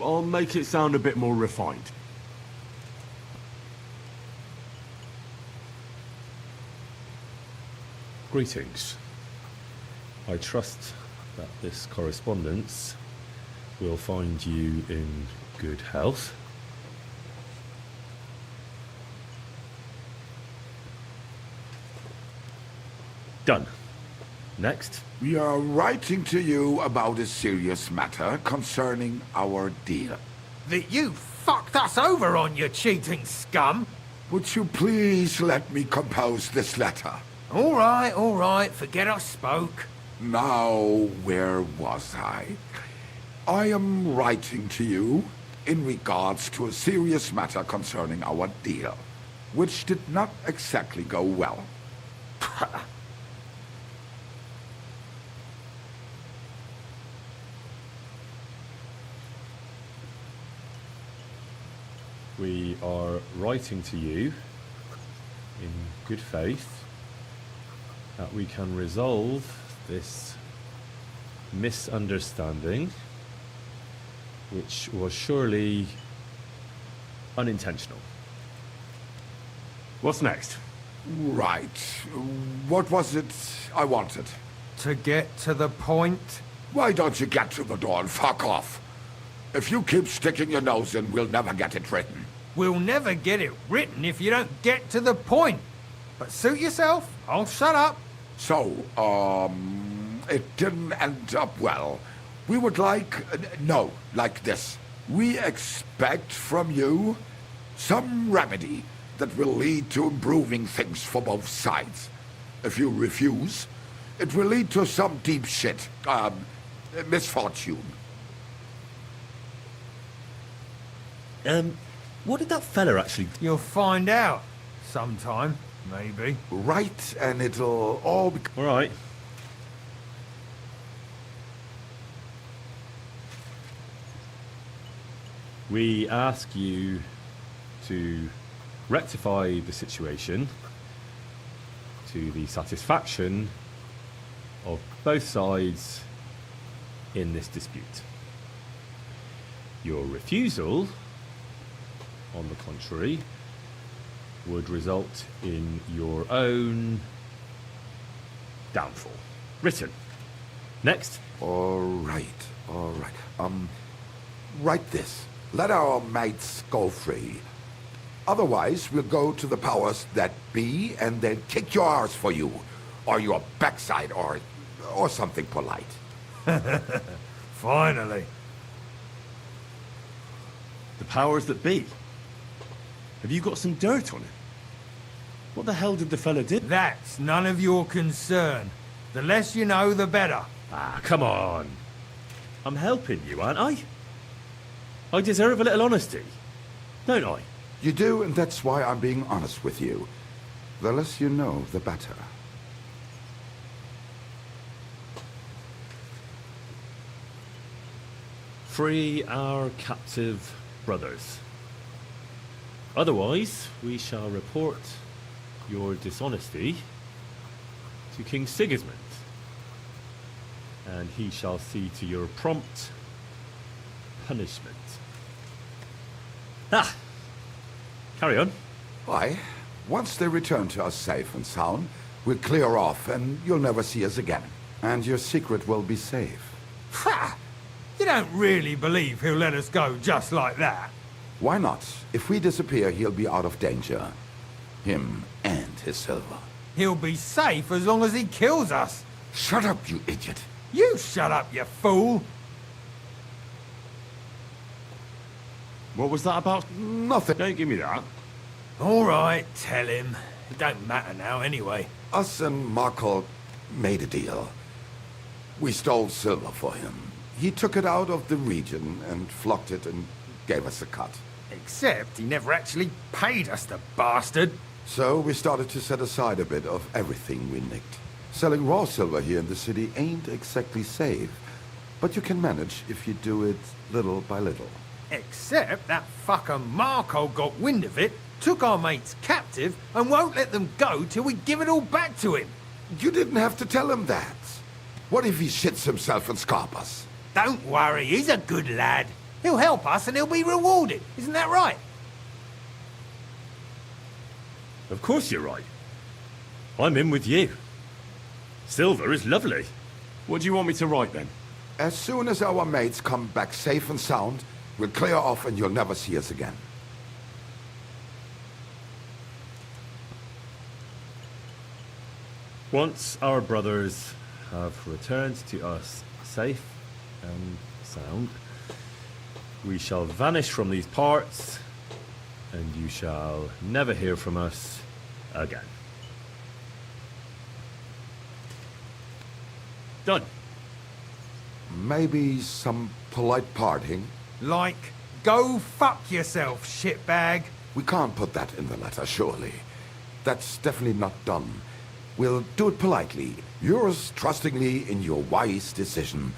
I'll make it sound a bit more refined. Greetings. I trust that this correspondence will find you in good health. Done. Next. We are writing to you about a serious matter concerning our deal. That you fucked us over on, you cheating scum! Would you please let me compose this letter? All right, forget I spoke. Now, where was I? I am writing to you in regards to a serious matter concerning our deal, which did not exactly go well. We are writing to you in good faith that we can resolve this misunderstanding, which was surely unintentional. What's next? Right. What was it I wanted? To get to the point? Why don't you get to the door and fuck off? If you keep sticking your nose in, we'll never get it written. We'll never get it written if you don't get to the point. But suit yourself, I'll shut up. So, it didn't end up well. We would like... no, like this. We expect from you some remedy that will lead to improving things for both sides. If you refuse, it will lead to some deep shit. Misfortune. What did that fella actually... You'll find out. Sometime, maybe. Right, and it'll all be... All right. We ask you to rectify the situation to the satisfaction of both sides in this dispute. Your refusal, on the contrary, would result in your own downfall. Written. Next. All right. Write this. Let our mates go free. Otherwise, we'll go to the powers that be and then kick your arse for you. Or your backside, or something polite. Finally. The powers that be. Have you got some dirt on it? What the hell did the fella do? That's none of your concern. The less you know, the better. Ah, come on. I'm helping you, aren't I? I deserve a little honesty, don't I? You do, and that's why I'm being honest with you. The less you know, the better. Free our captive brothers. Otherwise, we shall report your dishonesty to King Sigismund, and he shall see to your prompt punishment. Ah! Carry on. Why? Once they return to us safe and sound, we'll clear off and you'll never see us again. And your secret will be safe. Ha! You don't really believe he'll let us go just like that? Why not? If we disappear, he'll be out of danger. Him and his silver. He'll be safe as long as he kills us. Shut up, you idiot. You shut up, you fool. What was that about? Nothing. Don't give me that. All right, tell him. It don't matter now anyway. Us and Markle made a deal. We stole silver for him. He took it out of the region and flocked it and gave us a cut. Except he never actually paid us, the bastard. So we started to set aside a bit of everything we nicked. Selling raw silver here in the city ain't exactly safe, but you can manage if you do it little by little. Except that fucker Marco got wind of it, took our mates captive, and won't let them go till we give it all back to him. You didn't have to tell him that. What if he shits himself and scarp us? Don't worry, he's a good lad. He'll help us and he'll be rewarded. Isn't that right? Of course you're right. I'm in with you. Silver is lovely. What do you want me to write then? As soon as our mates come back safe and sound, we'll clear off and you'll never see us again. Once our brothers have returned to us safe and sound, we shall vanish from these parts, and you shall never hear from us again. Done. Maybe some polite parting? Like, go fuck yourself, shitbag. We can't put that in the letter, surely. That's definitely not done. We'll do it politely. Yours trustingly in your wise decision,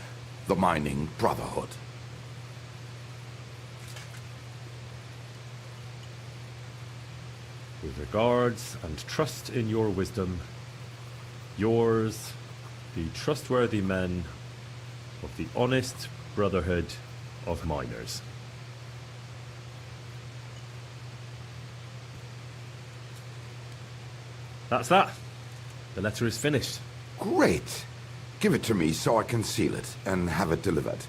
the Mining Brotherhood. With regards and trust in your wisdom, yours, the trustworthy men of the honest Brotherhood of Miners. That's that. The letter is finished. Great. Give it to me so I can seal it and have it delivered.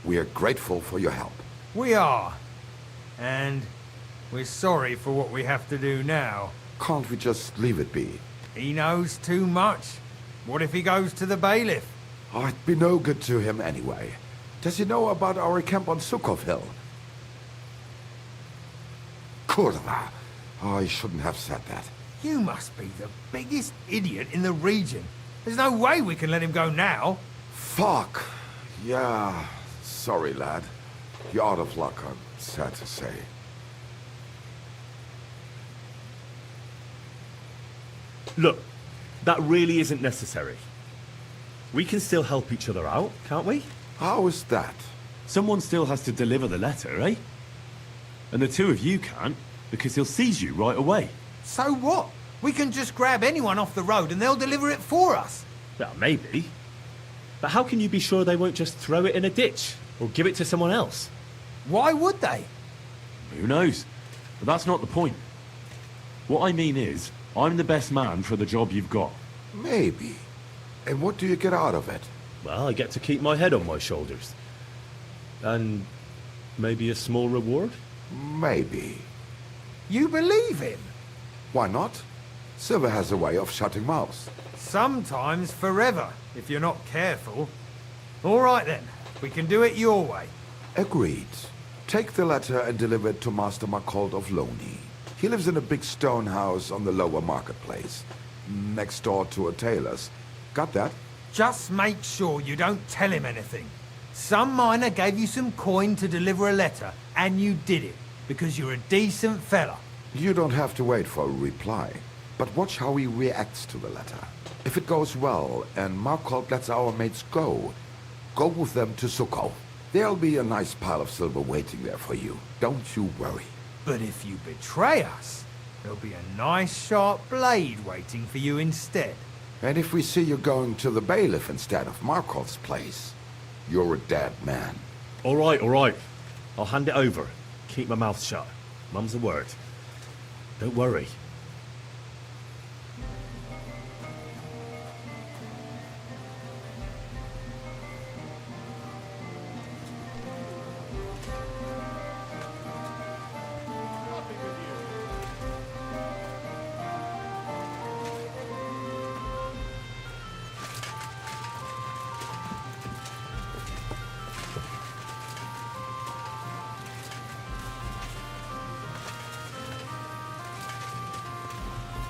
We are grateful for your help. We are. And we're sorry for what we have to do now. Can't we just leave it be? He knows too much. What if he goes to the bailiff? I'd be no good to him anyway. Does he know about our camp on Sukov Hill? Kurva. I shouldn't have said that. You must be the biggest idiot in the region. There's no way we can let him go now. Fuck. Yeah. Sorry, lad. You're out of luck, I'm sad to say. Look, that really isn't necessary. We can still help each other out, can't we? How is that? Someone still has to deliver the letter, eh? And the two of you can't, because he'll seize you right away. So what? We can just grab anyone off the road and they'll deliver it for us. Well, maybe. But how can you be sure they won't just throw it in a ditch or give it to someone else? Why would they? Who knows? But that's not the point. What I mean is, I'm the best man for the job you've got. Maybe. And what do you get out of it? Well, I get to keep my head on my shoulders. And maybe a small reward? Maybe. You believe him? Why not? Silver has a way of shutting mouths. Sometimes forever, if you're not careful. All right then, we can do it your way. Agreed. Take the letter and deliver it to Master Macold of Loney. He lives in a big stone house on the lower marketplace, next door to a tailor's. Got that? Just make sure you don't tell him anything. Some miner gave you some coin to deliver a letter, and you did it, because you're a decent fella. You don't have to wait for a reply, but watch how he reacts to the letter. If it goes well, and Markold lets our mates go with them to Sukkot. There'll be a nice pile of silver waiting there for you. Don't you worry. But if you betray us, there'll be a nice sharp blade waiting for you instead. And if we see you going to the bailiff instead of Markold's place, you're a dead man. All right, all right. I'll hand it over. Keep my mouth shut. Mum's the word. Don't worry.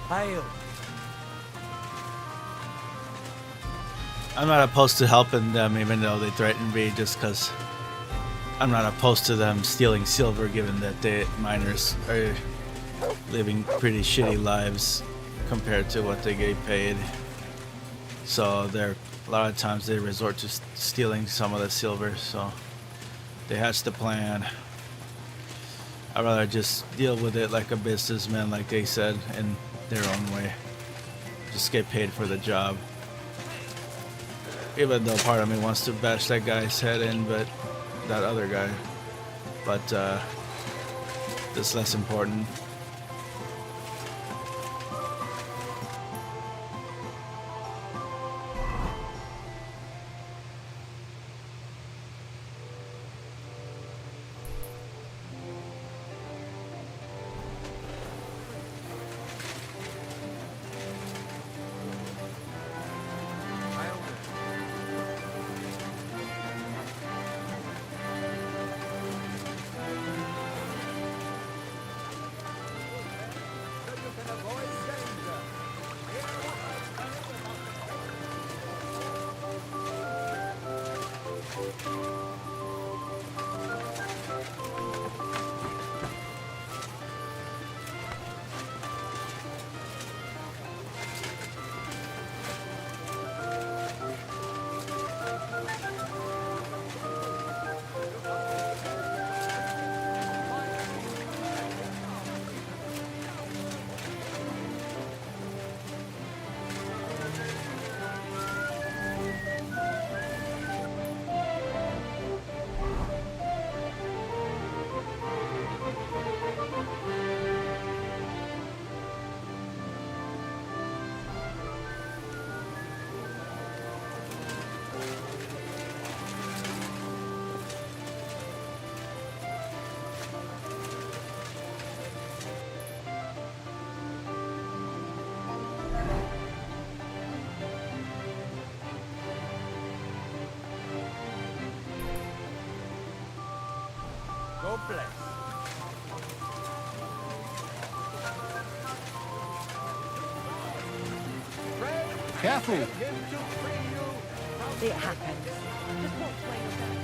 Hail. I'm not opposed to helping them, even though they threaten me, just because I'm not opposed to them stealing silver, given that the miners are living pretty shitty lives compared to what they get paid. So a lot of times they resort to stealing some of the silver, so they hatch the plan. I'd rather just deal with it like a businessman, like they said, in their own way. Just get paid for the job. Even though part of me wants to bash that guy's head in, but that other guy. But that's less important. bless. Careful! It happens. Just watch where you're going.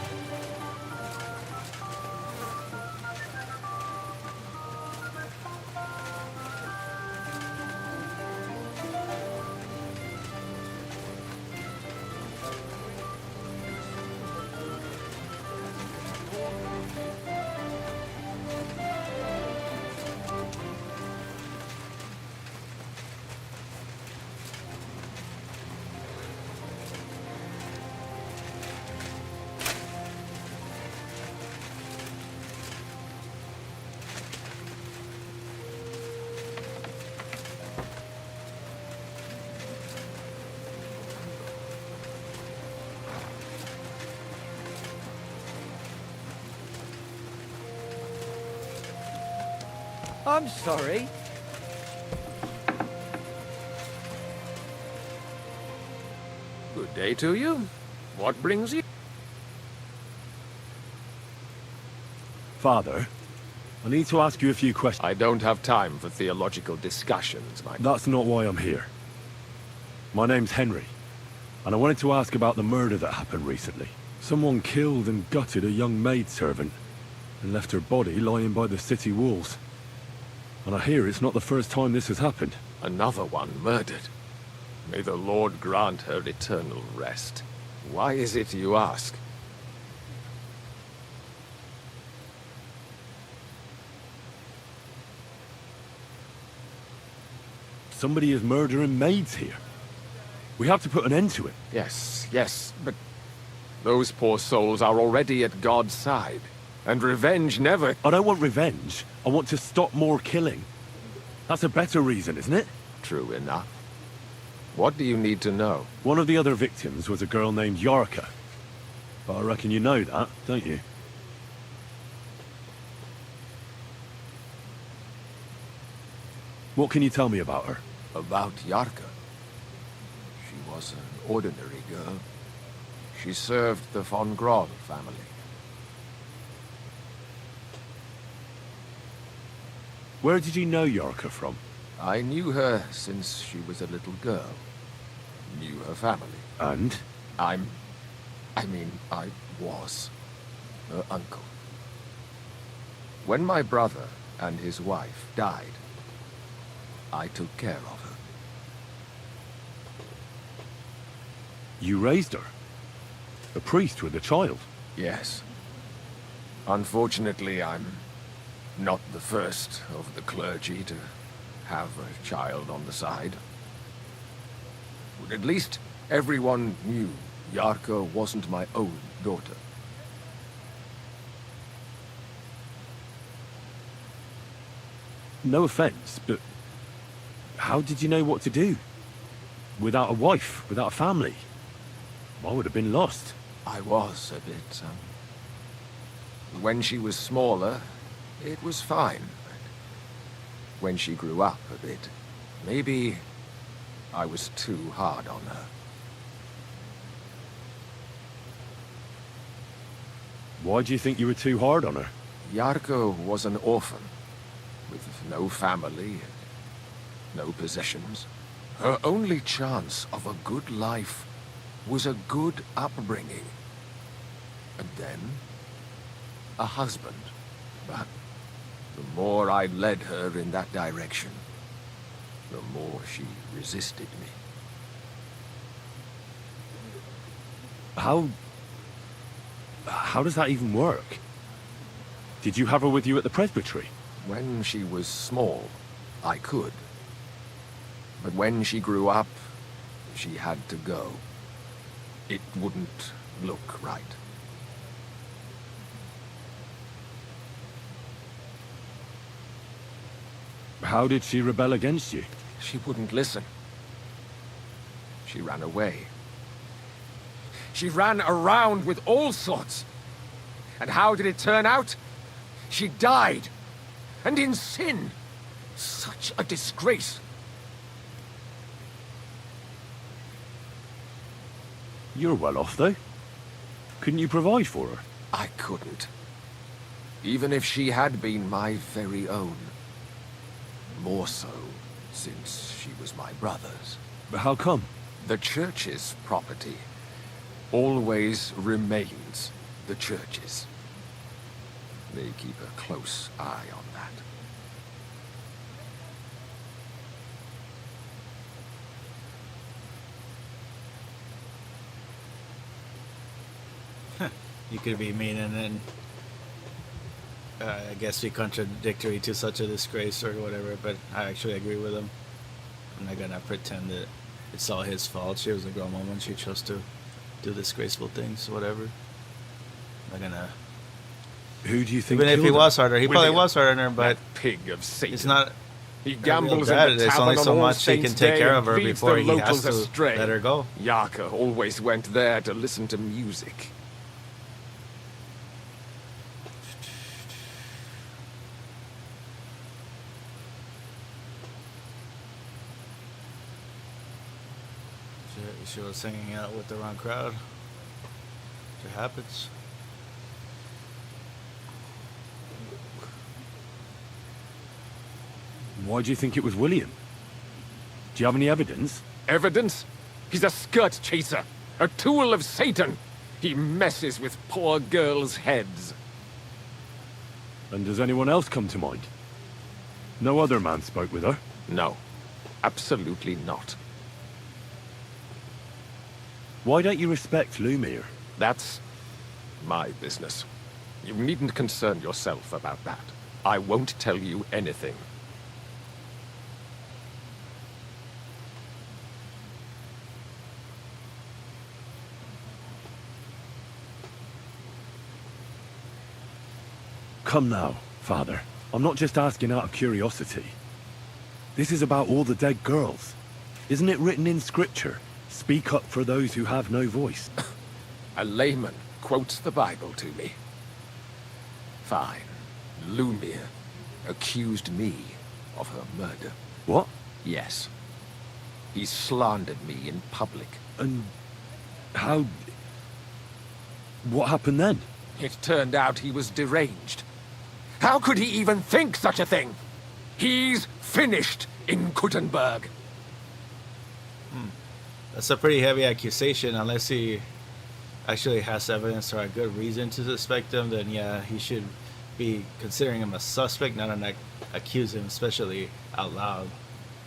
I'm sorry. Good day to you. What brings you? Father, I need to ask you a few questions. I don't have time for theological discussions, my... That's not why I'm here. My name's Henry, and I wanted to ask about the murder that happened recently. Someone killed and gutted a young maidservant and left her body lying by the city walls. And I hear it's not the first time this has happened. Another one murdered. May the Lord grant her eternal rest. Why is it you ask? Somebody is murdering maids here. We have to put an end to it. Yes, yes, but those poor souls are already at God's side. And revenge never... I don't want revenge. I want to stop more killing. That's a better reason, isn't it? True enough. What do you need to know? One of the other victims was a girl named Yarka. But I reckon you know that, don't you? What can you tell me about her? About Yarka? She was an ordinary girl. She served the von Grol family. Where did you know Yarka from? I knew her since she was a little girl. Knew her family. And? I was her uncle. When my brother and his wife died, I took care of her. You raised her? A priest with a child? Yes. Unfortunately, I'm not the first of the clergy to have a child on the side. But at least everyone knew Yarka wasn't my own daughter. No offense, but how did you know what to do? Without a wife, without a family? I would have been lost. I was a bit, When she was smaller, it was fine. But when she grew up a bit, maybe I was too hard on her. Why do you think you were too hard on her? Yarka was an orphan, with no family and no possessions. Her only chance of a good life was a good upbringing. And then, a husband. But the more I led her in that direction, the more she resisted me. How does that even work? Did you have her with you at the presbytery? When she was small, I could. But when she grew up, she had to go. It wouldn't look right. How did she rebel against you? She wouldn't listen. She ran away. She ran around with all sorts. And how did it turn out? She died. And in sin. Such a disgrace. You're well off, though. Couldn't you provide for her? I couldn't. even if she had been my very own. More so, since she was my brother's. But how come? The church's property always remains the church's. They keep a close eye on that. You could be mean and then I guess be contradictory to such a disgrace or whatever, but I actually agree with him. I'm not gonna pretend that it's all his fault. She was a grown woman. She chose to do disgraceful things, whatever. I'm not gonna... Who do you think Even if he killed was her? harder, he probably was harder than her, but... That pig of Satan. It's not... He gambles in dad. the There's tavern only so on All much he Saints' can take Day care and of her leads before the he has locals to astray. let her go. Yaka always went there to listen to music. She was hanging out with the wrong crowd. It happens. Why do you think it was William? Do you have any evidence? Evidence? He's a skirt chaser, a tool of Satan. He messes with poor girls' heads. And does anyone else come to mind? No other man spoke with her? No, absolutely not. Why don't you respect Lumiere? That's my business. You needn't concern yourself about that. I won't tell you anything. Come now, Father. I'm not just asking out of curiosity. This is about all the dead girls. Isn't it written in scripture? Speak up for those who have no voice. A layman quotes the Bible to me. Fine. Lumiere accused me of her murder. What? Yes. He slandered me in public. And how... What happened then? It turned out he was deranged. How could he even think such a thing? He's finished in Kuttenberg. That's a pretty heavy accusation. Unless he actually has evidence or a good reason to suspect him, then yeah, he should be considering him a suspect, not an accuse him, especially out loud.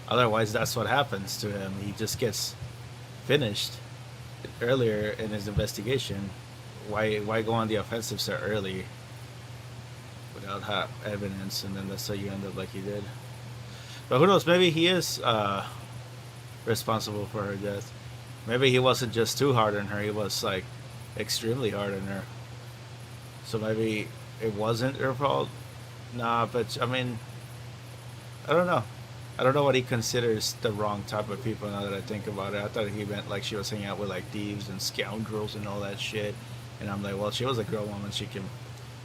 Otherwise, that's what happens to him. He just gets finished earlier in his investigation. Why go on the offensive so early without evidence, and then that's how you end up like he did. But who knows? Maybe he is responsible for her death. Maybe he wasn't just too hard on her, he was like extremely hard on her. So maybe it wasn't her fault. Nah, but I mean, I don't know. I don't know what he considers the wrong type of people now that I think about it. I thought he meant like she was hanging out with like thieves and scoundrels and all that shit. And I'm like, well, she was a girl woman.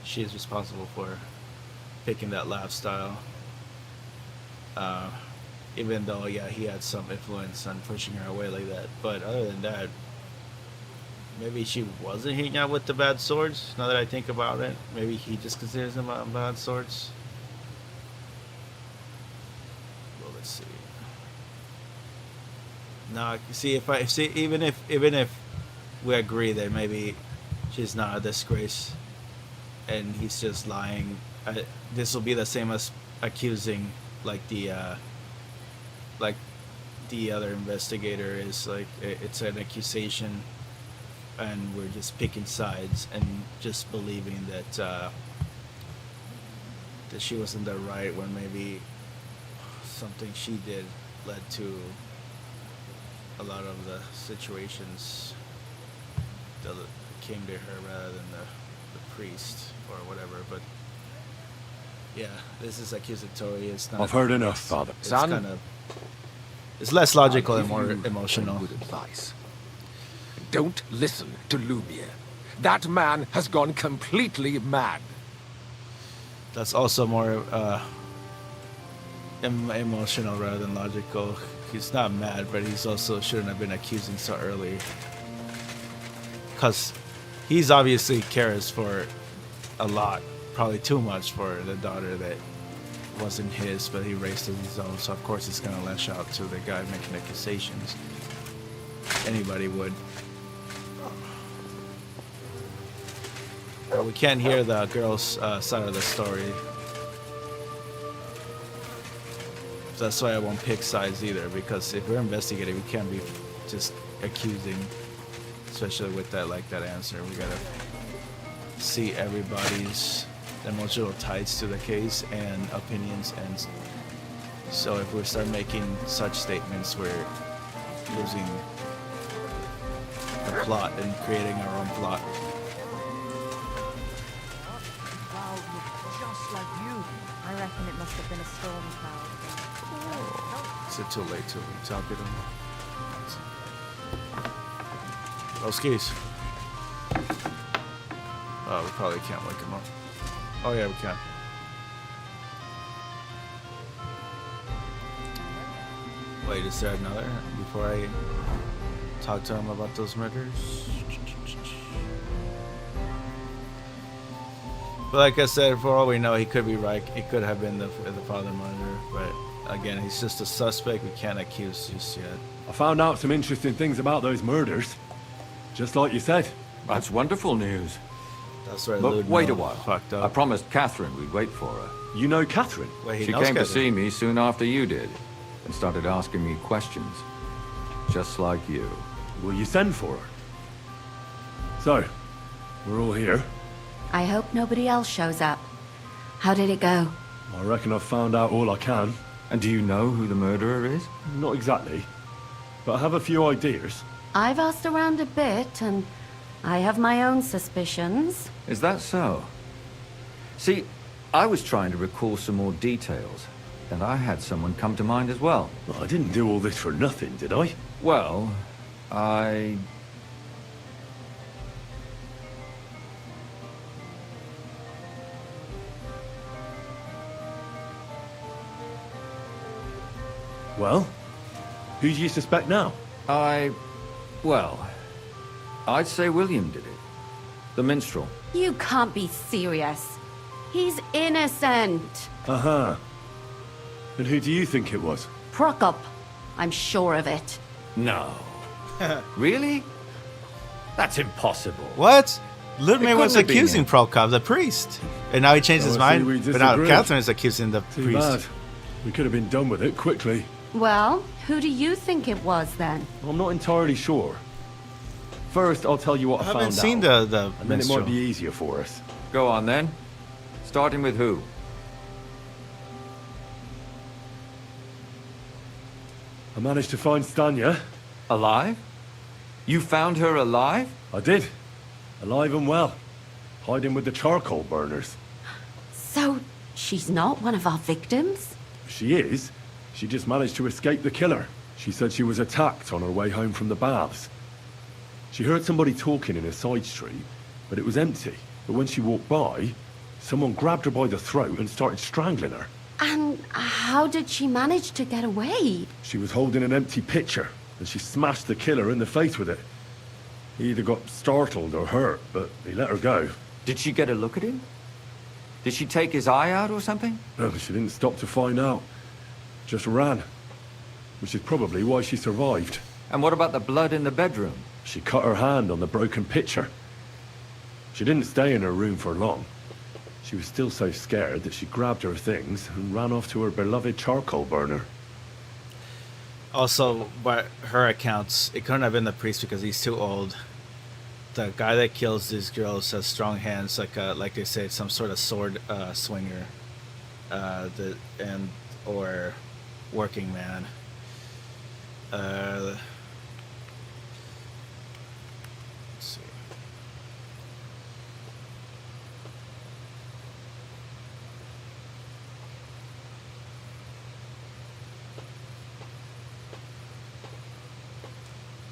She's responsible for picking that lifestyle. Even though, yeah, he had some influence on pushing her away like that. But other than that, maybe she wasn't hanging out with the bad swords. Now that I think about it, maybe he just considers them bad swords. Well, let's see. No, see even if we agree that maybe she's not a disgrace, and he's just lying, this will be the same as accusing like the other investigator is. Like, it's an accusation and we're just picking sides and just believing that she was in the right when maybe something she did led to a lot of the situations that came to her rather than the priest or whatever. But yeah, this is accusatory. It's not. I've heard enough, Father. It's kind of. It's less logical and more emotional. Good advice. Don't listen to Lumiere. That man has gone completely mad. That's also more emotional rather than logical. He's not mad, but he's also shouldn't have been accusing so early. Because he's obviously cares for a lot probably too much for the daughter that wasn't his, but he raised as his own. So of course he's gonna lash out to the guy making accusations. Anybody would. But we can't hear the girl's side of the story. So that's why I won't pick sides either, because if we're investigating, we can't be just accusing, especially with that answer. We gotta see everybody's emotional ties to the case and opinions, and so if we start making such statements, we're losing the plot and creating our own plot. Wow, look just like you. I reckon it must have been a storm cloud. Is it too late to talk to them? Those keys. Oh, we probably can't wake him up. Oh yeah, we can. Wait, is there another before I talk to him about those murders? But like I said, for all we know, he could be right. He could have been the father murderer. But again, he's just a suspect. We can't accuse just yet. I found out some interesting things about those murders. Just like you said. That's wonderful news. That's right. But wait a while. Fucked up. I promised Catherine we'd wait for her. You know Catherine? Wait, he She knows came to Catherine. see me soon after you did, and started asking me questions. Just like you. Will you send for her? So, we're all here. I hope nobody else shows up. How did it go? I reckon I've found out all I can. And do you know who the murderer is? Not exactly, but I have a few ideas. I've asked around a bit, and I have my own suspicions. Is that so? See, I was trying to recall some more details, and I had someone come to mind as well. Well, I didn't do all this for nothing, did I? Well, I... Well, who do you suspect now? Well, I'd say William did it. The minstrel. You can't be serious. He's innocent. Uh-huh. And who do you think it was? Prokop. I'm sure of it. No. Really? That's impossible. What? Ludmilla was couldn't have been accusing him. Prokop, the priest. And now he changed his Oh, I see, mind. we But now disagree. Catherine is accusing the Too priest. bad. We could have been done with it quickly. Well, who do you think it was then? I'm not entirely sure. First, I'll tell you what I haven't found seen out. the and then it minstrel. might be easier for us. Go on then. Starting with who? I managed to find Stanya. Alive? You found her alive? I did. Alive and well. Hiding with the charcoal burners. So, she's not one of our victims? She is. She just managed to escape the killer. She said she was attacked on her way home from the baths. She heard somebody talking in a side street, but it was empty. But when she walked by, someone grabbed her by the throat and started strangling her. And how did she manage to get away? She was holding an empty pitcher, and she smashed the killer in the face with it. He either got startled or hurt, but he let her go. Did she get a look at him? Did she take his eye out or something? No, she didn't stop to find out. Just ran. Which is probably why she survived. And what about the blood in the bedroom? She cut her hand on the broken pitcher. She didn't stay in her room for long. She was still so scared that she grabbed her things and ran off to her beloved charcoal burner. Also, by her accounts, it couldn't have been the priest because he's too old. The guy that kills these girls has strong hands, like they say, some sort of sword swinger, or working man. Let's see.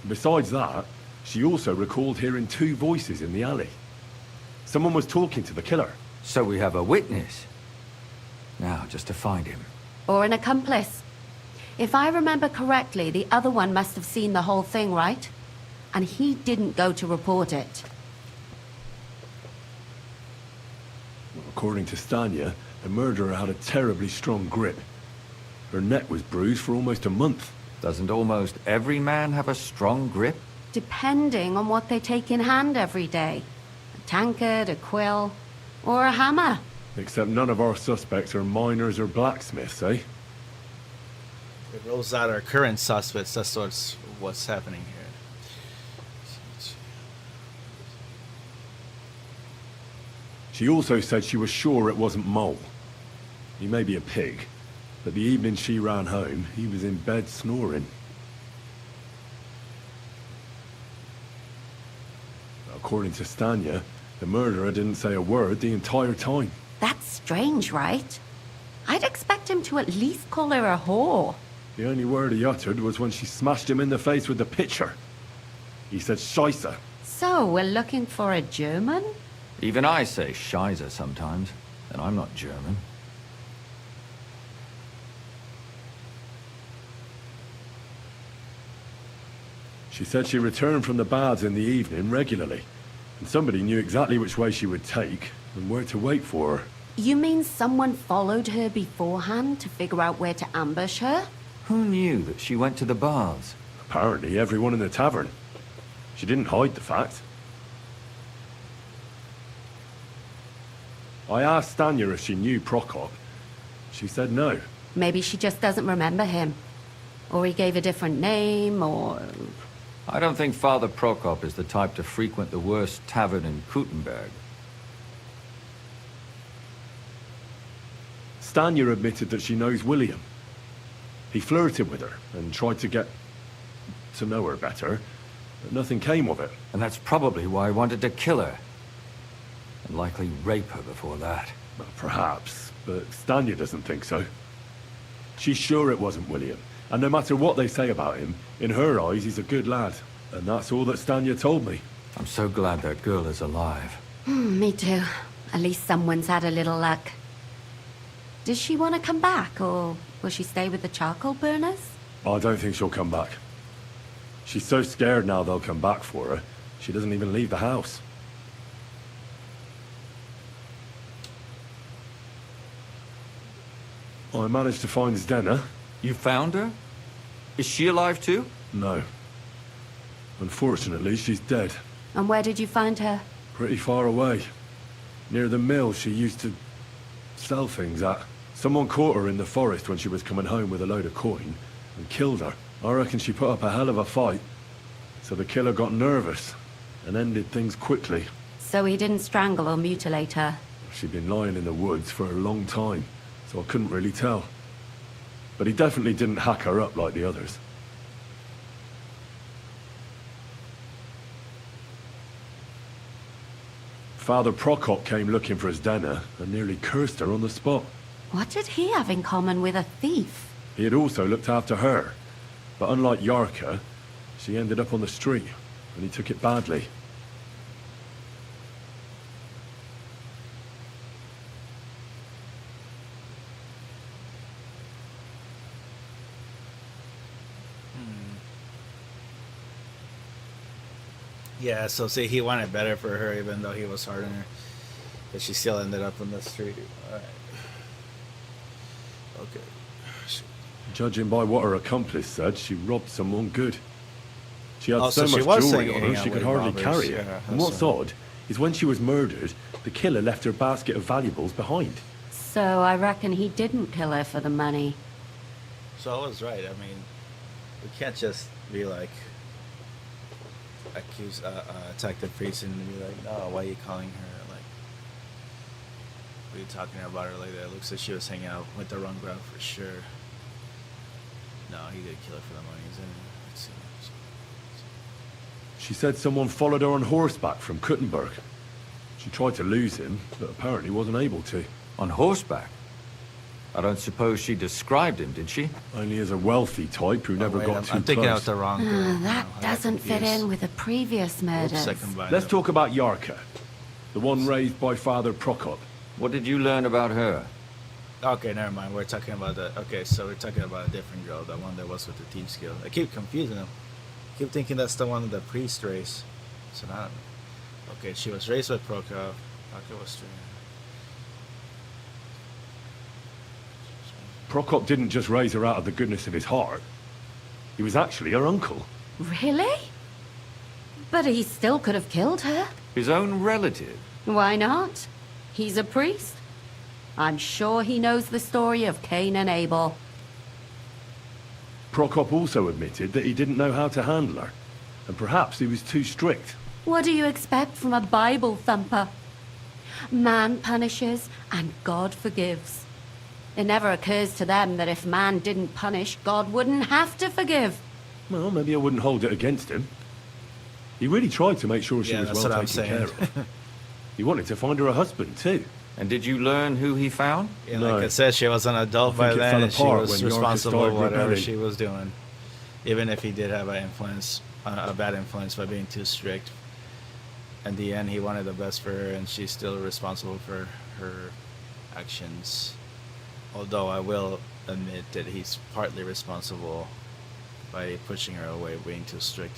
Besides that, she also recalled hearing two voices in the alley. Someone was talking to the killer. So we have a witness. Now, just to find him. Or an accomplice? If I remember correctly, the other one must have seen the whole thing, right? And he didn't go to report it. According to Stanya, the murderer had a terribly strong grip. Her neck was bruised for almost a month. Doesn't almost every man have a strong grip? Depending on what they take in hand every day. A tankard, a quill, or a hammer. Except none of our suspects are miners or blacksmiths, eh? It rolls out our current suspects. That's what's happening here. She also said she was sure it wasn't Mole. He may be a pig, but the evening she ran home, he was in bed snoring. According to Stanya, the murderer didn't say a word the entire time. That's strange, right? I'd expect him to at least call her a whore. The only word he uttered was when she smashed him in the face with the pitcher. He said Scheisse. So, we're looking for a German? Even I say Scheiße sometimes, and I'm not German. She said she returned from the baths in the evening regularly, and somebody knew exactly which way she would take and where to wait for her. You mean someone followed her beforehand to figure out where to ambush her? Who knew that she went to the baths? Apparently everyone in the tavern. She didn't hide the fact. I asked Stanya if she knew Prokop. She said no. Maybe she just doesn't remember him. Or he gave a different name, or... I don't think Father Prokop is the type to frequent the worst tavern in Kuttenberg. Stanya admitted that she knows William. He flirted with her and tried to get to know her better, but nothing came of it. And that's probably why I wanted to kill her. And likely rape her before that. Well, perhaps, but Stanya doesn't think so. She's sure it wasn't William, and no matter what they say about him, in her eyes he's a good lad, and that's all that Stanya told me. I'm so glad that girl is alive. Me too. At least someone's had a little luck. Does she want to come back, or will she stay with the charcoal burners? I don't think she'll come back. She's so scared now they'll come back for her, she doesn't even leave the house. I managed to find Zdena. You found her? Is she alive too? No. Unfortunately, she's dead. And where did you find her? Pretty far away. Near the mill she used to sell things at. Someone caught her in the forest when she was coming home with a load of coin and killed her. I reckon she put up a hell of a fight. So the killer got nervous and ended things quickly. So he didn't strangle or mutilate her? She'd been lying in the woods for a long time, so I couldn't really tell. But he definitely didn't hack her up like the others. Father Prokop came looking for Zdena and nearly cursed her on the spot. What did he have in common with a thief? He had also looked after her, but unlike Yarka, she ended up on the street, and he took it badly. Yeah, so see, he wanted better for her, even though he was hard on her. But she still ended up on the street. Alright. Okay. Judging by what her accomplice said, she robbed someone good. She had Oh, so so she much was jewelry on hanging her, out she could with hardly robbers, carry it. yeah, And what's odd is when she was murdered, the killer left her basket of valuables behind. So I reckon he didn't kill her for the money. So I was right. I mean, we can't just be like, accuse, attack the priest and be like, no, why are you calling her? Like, what are you talking about her like that? It looks like she was hanging out with the wrong crowd for sure. No, he did kill her for the money. Let's see. She said someone followed her on horseback from Kuttenberg. She tried to lose him, but apparently wasn't able to. On horseback? I don't suppose she described him, did she? Only as a wealthy type who never got too I'm thinking close. out the wrong girl. That doesn't fit in with the previous murders. Let's talk about Yarka, the one raised by Father Prokop. What did you learn about her? Okay, never mind. We're talking about the... Okay, so we're talking about a different girl, the one that was with the thief skill. I keep confusing them. I keep thinking that's the one with the priest race. So now... Okay, she was raised with Prokop. Okay, was Prokop didn't just raise her out of the goodness of his heart. He was actually her uncle. Really? But he still could have killed her. His own relative. Why not? He's a priest. I'm sure he knows the story of Cain and Abel. Prokop also admitted that he didn't know how to handle her, and perhaps he was too strict. What do you expect from a Bible thumper? Man punishes and God forgives. It never occurs to them that if man didn't punish, God wouldn't have to forgive. Well, maybe I wouldn't hold it against him. He really tried to make sure she was well taken care of. He wanted to find her a husband, too. And did you learn who he found? Yeah, like I said, she was an adult by then, and she was responsible for whatever she was doing. Even if he did have an influence, a bad influence by being too strict. In the end, he wanted the best for her, and she's still responsible for her actions. Although I will admit that he's partly responsible by pushing her away, being too strict.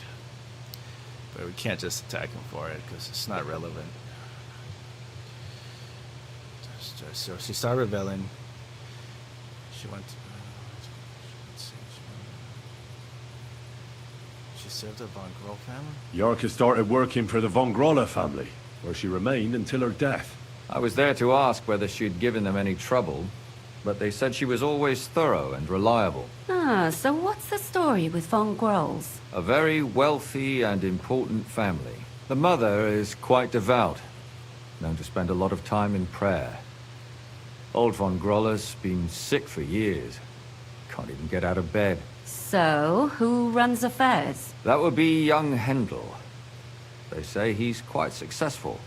But we can't just attack him for it, because it's not relevant. So she started rebelling. She went. She served the Von Groll family? Yarka started working for the Von Grolla family, where she remained until her death. I was there to ask whether she'd given them any trouble, but they said she was always thorough and reliable. Ah, so what's the story with Von Grolls? A very wealthy and important family. The mother is quite devout, known to spend a lot of time in prayer. Old Von Grolla's been sick for years. Can't even get out of bed. So, who runs affairs? That would be young Hendel. They say he's quite successful.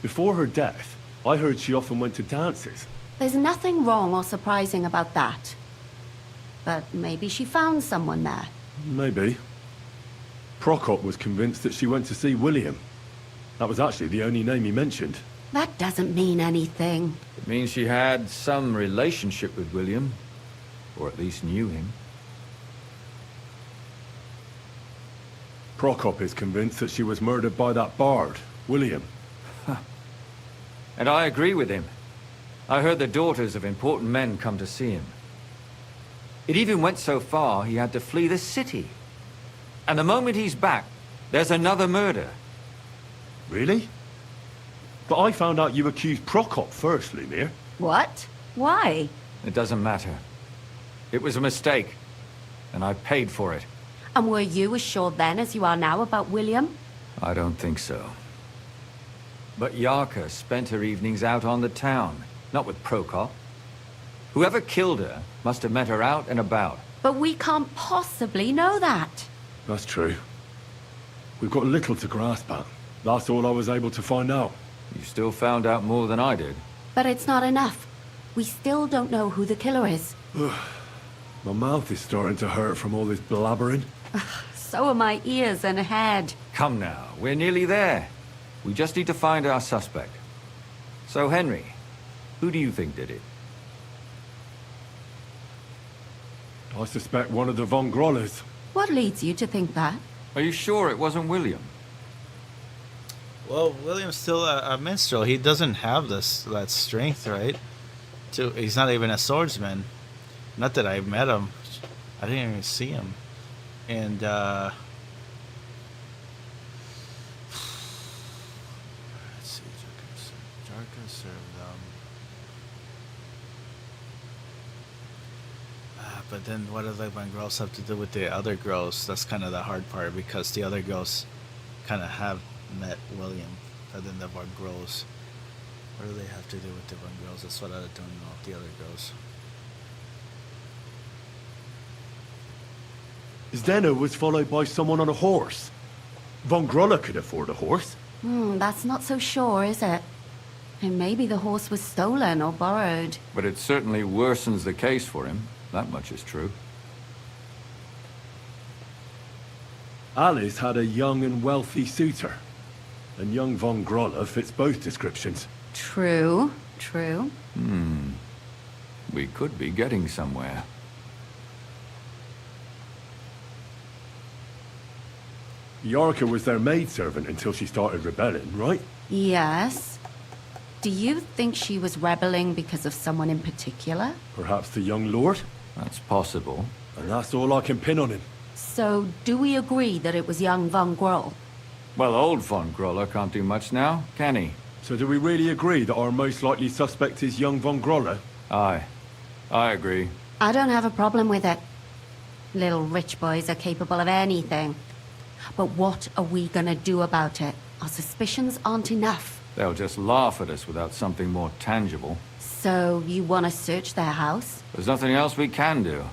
Before her death, I heard she often went to dances. There's nothing wrong or surprising about that. But maybe she found someone there. Maybe. Prokop was convinced that she went to see William. That was actually the only name he mentioned. That doesn't mean anything. It means she had some relationship with William, or at least knew him. Prokop is convinced that she was murdered by that bard, William. And I agree with him. I heard the daughters of important men come to see him. It even went so far he had to flee the city. And the moment he's back, there's another murder. Really? But I found out you accused Prokop first, Lumir. What? Why? It doesn't matter. It was a mistake, and I paid for it. And were you as sure then as you are now about William? I don't think so. But Yarka spent her evenings out on the town, not with Prokop. Whoever killed her must have met her out and about. But we can't possibly know that. That's true. We've got little to grasp at. That's all I was able to find out. You still found out more than I did. But it's not enough. We still don't know who the killer is. My mouth is starting to hurt from all this blabbering. So are my ears and head. Come now, we're nearly there. We just need to find our suspect. So, Henry, who do you think did it? I suspect one of the Von Grollas. What leads you to think that? Are you sure it wasn't William? Well, William's still a minstrel. He doesn't have that strength, right? He's not even a swordsman. Not that I met him. I didn't even see him. And, let's see, Jarka served them. But then what do the Von Grolls have to do with the other girls? That's kind of the hard part, because the other girls kind of have met William, and then the Von Grolls. What do they have to do with the Von Grolls? That's what I don't know, the other girls. Zdenna was followed by someone on a horse. Von Grolla could afford a horse. That's not so sure, is it? And maybe the horse was stolen or borrowed. But it certainly worsens the case for him. That much is true. Alice had a young and wealthy suitor. And young Von Grolla fits both descriptions. True. We could be getting somewhere. Yarka was their maidservant until she started rebelling, right? Yes. Do you think she was rebelling because of someone in particular? Perhaps the young lord? That's possible. And that's all I can pin on him. So, do we agree that it was young Von Groll? Well, old Von Groller can't do much now, can he? So do we really agree that our most likely suspect is young Von Groller? Aye. I agree. I don't have a problem with it. Little rich boys are capable of anything. But what are we gonna do about it? Our suspicions aren't enough. They'll just laugh at us without something more tangible. So, you wanna search their house? There's nothing else we can do.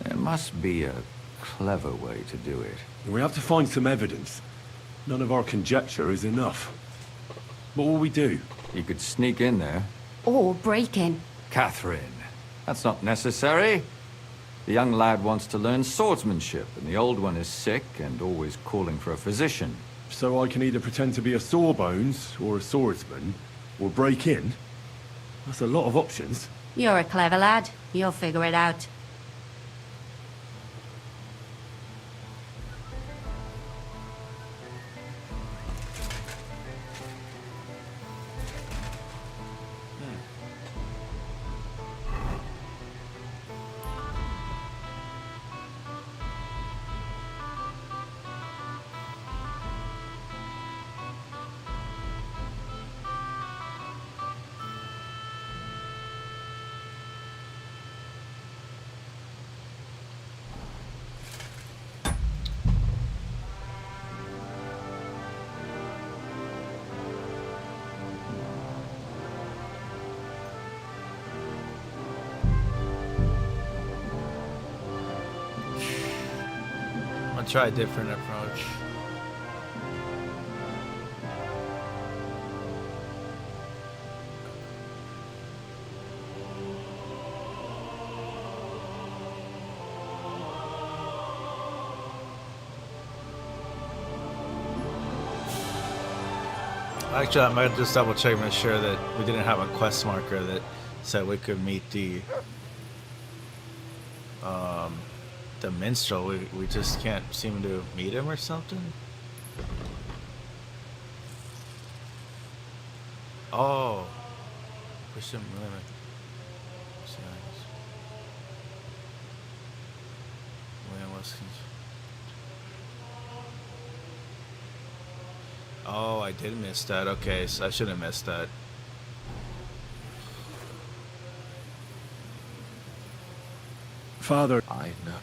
There must be a clever way to do it. We have to find some evidence. None of our conjecture is enough. What will we do? You could sneak in there. Or break in. Catherine, that's not necessary. The young lad wants to learn swordsmanship, and the old one is sick and always calling for a physician. So I can either pretend to be a sawbones, or a swordsman, or break in? That's a lot of options. You're a clever lad. You'll figure it out. Try a different approach. Actually, I might just double check, make sure that we didn't have a quest marker that said we could meet the minstrel. We just can't seem to meet him or something. Oh, push him limit. Oh, I did miss that. Okay, so I should have missed that. Father. I know.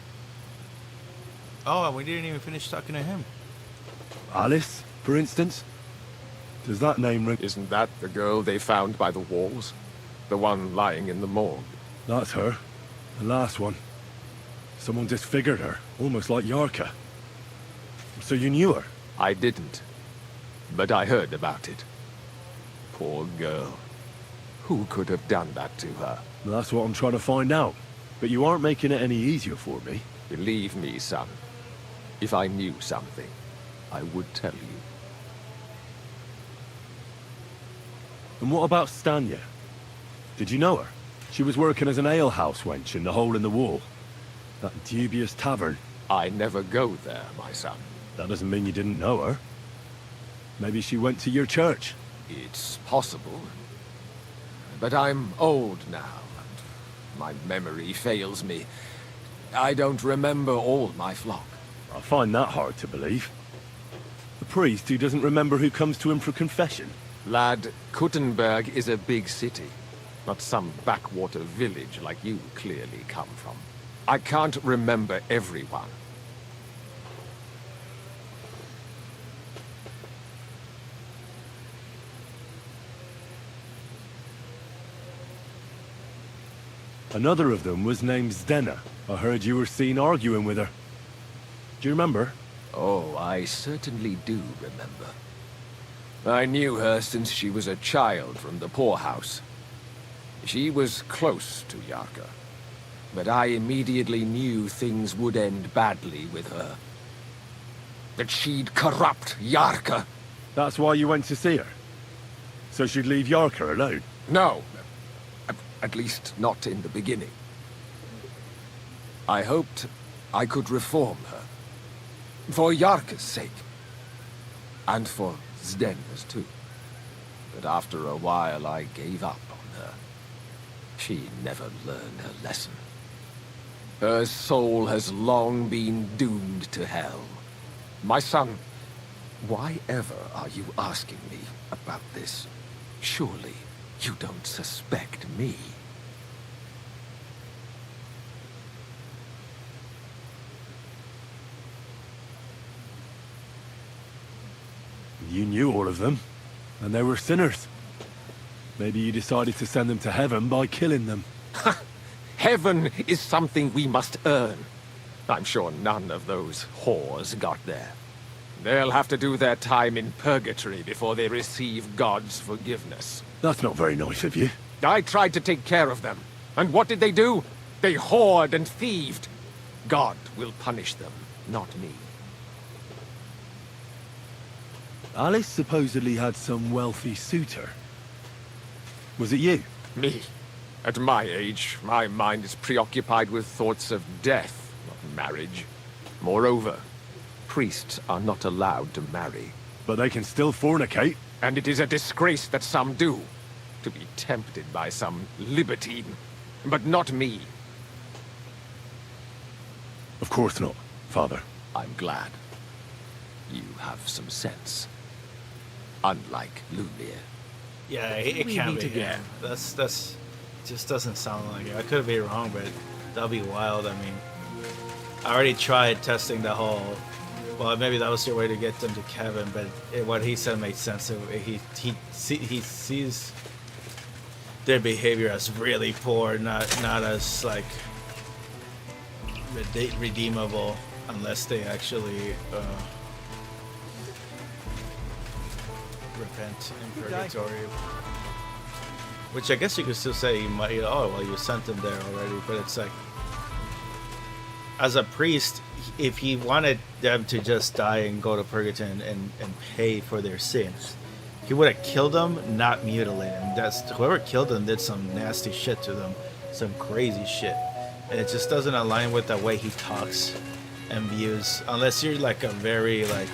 Oh, and we didn't even finish talking to him. Alice, for instance? Does that name ring? Isn't that the girl they found by the walls? The one lying in the morgue? That's her. The last one. Someone disfigured her, almost like Yarka. So you knew her? I didn't. But I heard about it. Poor girl. Who could have done that to her? Well, that's what I'm trying to find out. But you aren't making it any easier for me. Believe me, son. If I knew something, I would tell you. And what about Stanya? Did you know her? She was working as an alehouse wench in the hole in the wall. That dubious tavern. I never go there, my son. That doesn't mean you didn't know her. Maybe she went to your church. It's possible. But I'm old now, and my memory fails me. I don't remember all my flock. I find that hard to believe. The priest who doesn't remember who comes to him for confession. Lad, Kuttenberg is a big city, not some backwater village like you clearly come from. I can't remember everyone. Another of them was named Zdena. I heard you were seen arguing with her. Do you remember? Oh, I certainly do remember. I knew her since she was a child from the poorhouse. She was close to Yarka, but I immediately knew things would end badly with her. That she'd corrupt Yarka. That's why you went to see her? So she'd leave Yarka alone? No. At least not in the beginning. I hoped I could reform her. For Yarka's sake. And for Zden's too. but after a while I gave up on her. She never learned her lesson. Her soul has long been doomed to hell. My son, why ever are you asking me about this? Surely you don't suspect me. You knew all of them, and they were sinners. Maybe you decided to send them to heaven by killing them. Heaven is something we must earn. I'm sure none of those whores got there. They'll have to do their time in purgatory before they receive God's forgiveness. That's not very nice of you. I tried to take care of them. And what did they do? They whored and thieved. God will punish them, not me. Alice supposedly had some wealthy suitor. Was it you? Me? At my age, my mind is preoccupied with thoughts of death, not marriage. Moreover, priests are not allowed to marry. But they can still fornicate. And it is a disgrace that some do. To be tempted by some libertine. But not me. Of course not, Father. I'm glad. You have some sense. Unlike Lumir. Yeah, it can't be. Yeah, that's just doesn't sound like it. I could be wrong, but that'll be wild. I mean, I already tried testing the whole. Well, maybe that was your way to get them to Kevin, but what he said made sense. He sees their behavior as really poor, not as like redeemable, unless they actually repent in purgatory. Which I guess you could still say you might, oh well, you sent them there already, but it's like, as a priest, if he wanted them to just die and go to purgatory and pay for their sins, he would have killed them, not mutilated them. That's whoever killed them did some nasty shit to them, some crazy shit, and it just doesn't align with the way he talks and views. Unless you're like a very like,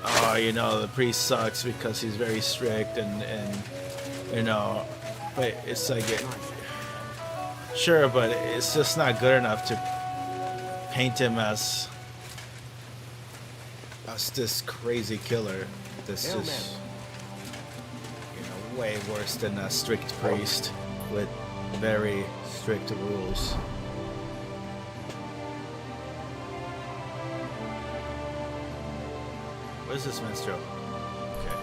oh, you know, the priest sucks because he's very strict and you know, but it's like sure, but it's just not good enough to paint him as this crazy killer. This is, you know, way worse than a strict priest with very strict rules. Where's this minstrel? Okay.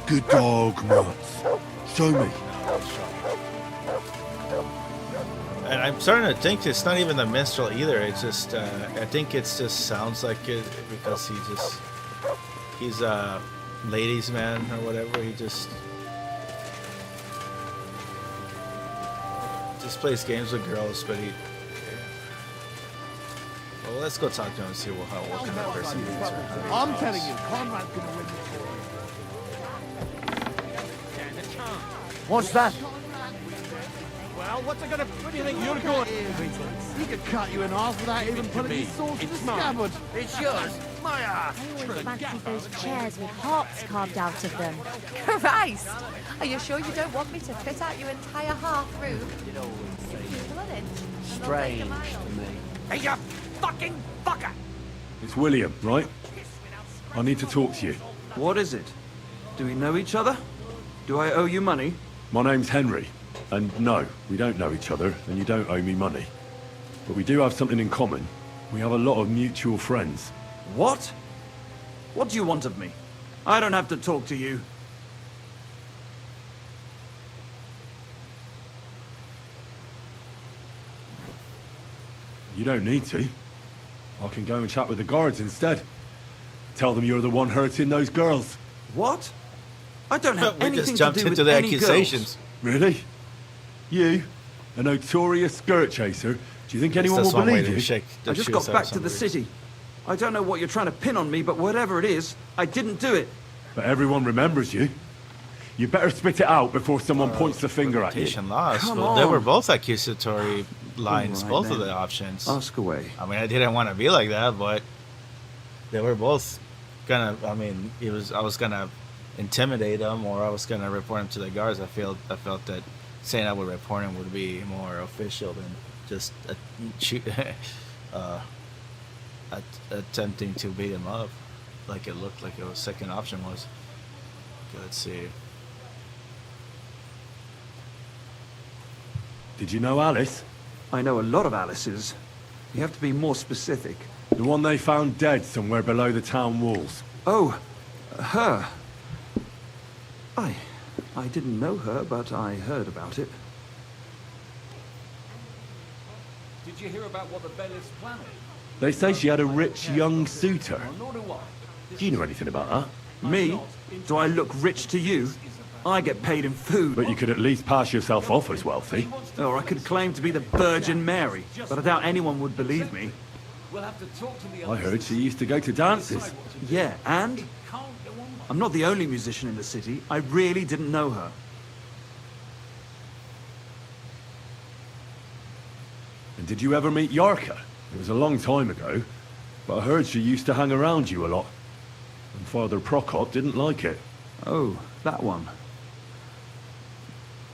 Good dog, Mats. Show me. And I'm starting to think it's not even the minstrel either. It's just, I think it just sounds like it because he's a ladies' man or whatever. He just plays games with girls, but he. Well, let's go talk to him and see what kind of person he is. I'm telling you, Conrad's gonna win this war. What's that? Well, what's it gonna... What do you think you're going... He could cut you in half without even putting his sword to the scabbard. It's yours. My ass. I always fancied those chairs with hearts carved out of them. Christ! Are you sure you don't want me to fit out your entire half room? Strange to me. Hey, you fucking fucker! It's William, right? I need to talk to you. What is it? Do we know each other? Do I owe you money? My name's Henry, and no, we don't know each other, and you don't owe me money. But we do have something in common. We have a lot of mutual friends. What? What do you want of me? I don't have to talk to you. You don't need to. I can go and chat with the guards instead. Tell them you're the one hurting those girls. What? I don't have We anything just jumped to do into with the any accusations. girls. Really? You? A notorious skirt chaser? Do you think anyone That's will one way believe to you? shake the I just shoes got out back of to the somebody. city. I don't know what you're trying to pin on me, but whatever it is, I didn't do it. But everyone remembers you. You better spit it out before someone points the finger at you. Reputation lost. Come Well, they on. were both accusatory lines, All right, both of then. the options. Ask away. I mean, I didn't want to be like that, but they were both gonna. I mean, I was gonna intimidate him, or I was gonna report him to the guards. I felt that saying I would report him would be more official than just attempting to beat him up, like it looked like your second option was. Okay, let's see. Did you know Alice? I know a lot of Alices. You have to be more specific. The one they found dead somewhere below the town walls. Oh, her. I didn't know her, but I heard about it. Did you hear about what the Bailiff's planning? They say she had a rich young suitor. Nor do I. Do you know anything about that? Me? Do I look rich to you? I get paid in food. But you could at least pass yourself off as wealthy. Or I could claim to be the Virgin Mary, but I doubt anyone would believe me. We'll have to talk to the I heard she used to go to dances. Yeah, and? I'm not the only musician in the city. I really didn't know her. And did you ever meet Yarka? It was a long time ago, but I heard she used to hang around you a lot. And Father Prokop didn't like it. Oh, that one.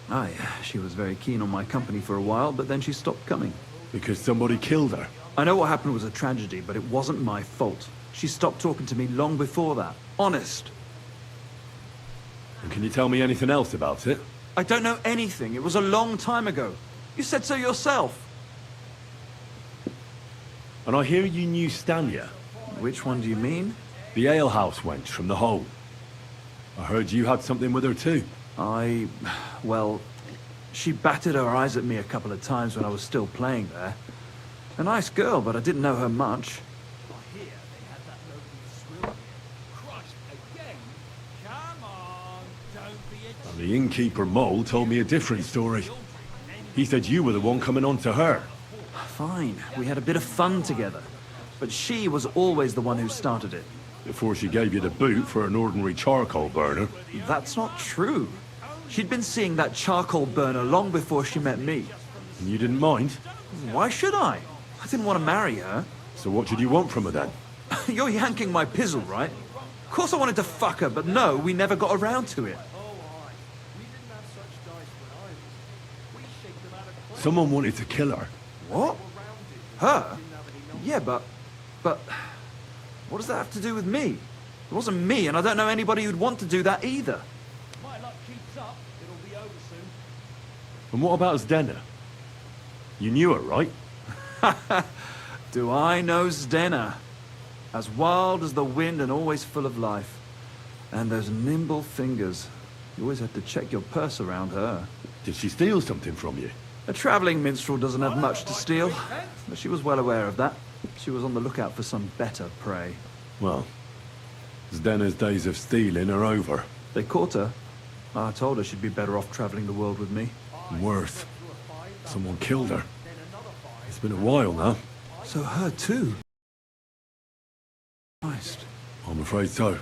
Aye, she was very keen on my company for a while, but then she stopped coming. Because somebody killed her? I know what happened was a tragedy, but it wasn't my fault. She stopped talking to me long before that. Honest. And can you tell me anything else about it? I don't know anything. It was a long time ago. You said so yourself. And I hear you knew Stanya. Which one do you mean? The alehouse wench from the hole. I heard you had something with her too. Well, she batted her eyes at me a couple of times when I was still playing there. A nice girl, but I didn't know her much. And the innkeeper Mole told me a different story. He said you were the one coming on to her. Fine, we had a bit of fun together. But she was always the one who started it. Before she gave you the boot for an ordinary charcoal burner. That's not true. She'd been seeing that charcoal burner long before she met me. And you didn't mind? Why should I? I didn't want to marry her. So what did you want from her then? You're yanking my pizzle, right? Of course I wanted to fuck her, but no, we never got around to it. Someone wanted to kill her. What? Her? Yeah, but... What does that have to do with me? It wasn't me, and I don't know anybody who'd want to do that either. My luck keeps up, it'll be over soon. And what about Zdena? You knew her, right? Do I know Zdena? As wild as the wind and always full of life. And those nimble fingers. You always had to check your purse around her. Did she steal something from you? A traveling minstrel doesn't have much to steal, but she was well aware of that. She was on the lookout for some better prey. Well, Zdena's days of stealing are over. They caught her. I told her she'd be better off traveling the world with me. Worse. Someone killed her. It's been a while now. So her too? Christ. I'm afraid so.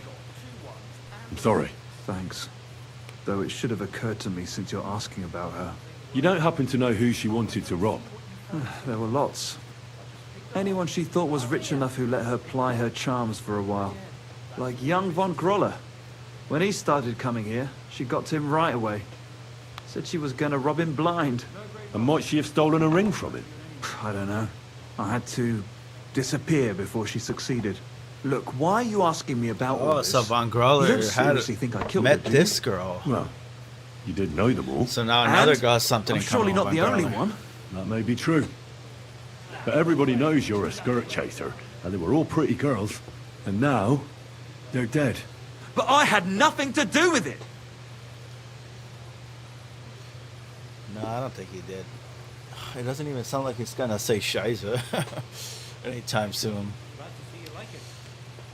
I'm sorry. Thanks. Though it should have occurred to me since you're asking about her. You don't happen to know who she wanted to rob? There were lots. Anyone she thought was rich enough who let her ply her charms for a while. Like young von Groller. When he started coming here, she got to him right away. Said she was gonna rob him blind. And might she have stolen a ring from him? I don't know. I had to disappear before she succeeded. Look, why are you asking me about all this? So Von Groller You don't seriously think I killed met her, do you? this girl. Well, you did know them all. So now another And girl has something I'm in common surely not with the Von only Groller. one. That may be true. But everybody knows you're a skirt chaser, and they were all pretty girls. And now, they're dead. But I had nothing to do with it! No, I don't think he did. It doesn't even sound like he's gonna say Shiza anytime soon.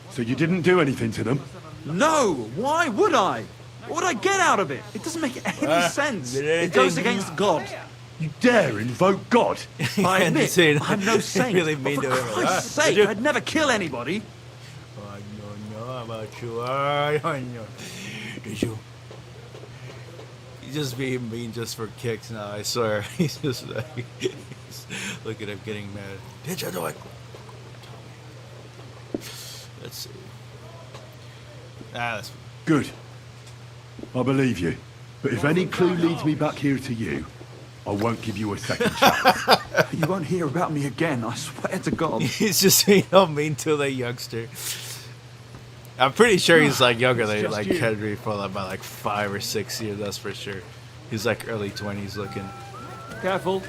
So you didn't do anything to them? No! Why would I? What would I get out of it? It doesn't make any sense. It goes against God. You dare invoke God? I admit, I'm no saint. Really But mean for to him. Christ's sake, I'd never kill anybody. I don't know about you. I don't know. Did you? He's just being mean just for kicks now, I swear. He's just like, look at him getting mad. Did you do it? Let's see. That's... Good. I believe you. But if any clue leads me back here to you, I won't give you a second chance. You won't hear about me again, I swear to God. He's just being all mean to the youngster. I'm pretty sure he's like younger than like Henry for like, about like 5 or 6 years, that's for sure. He's like early 20s looking. Careful.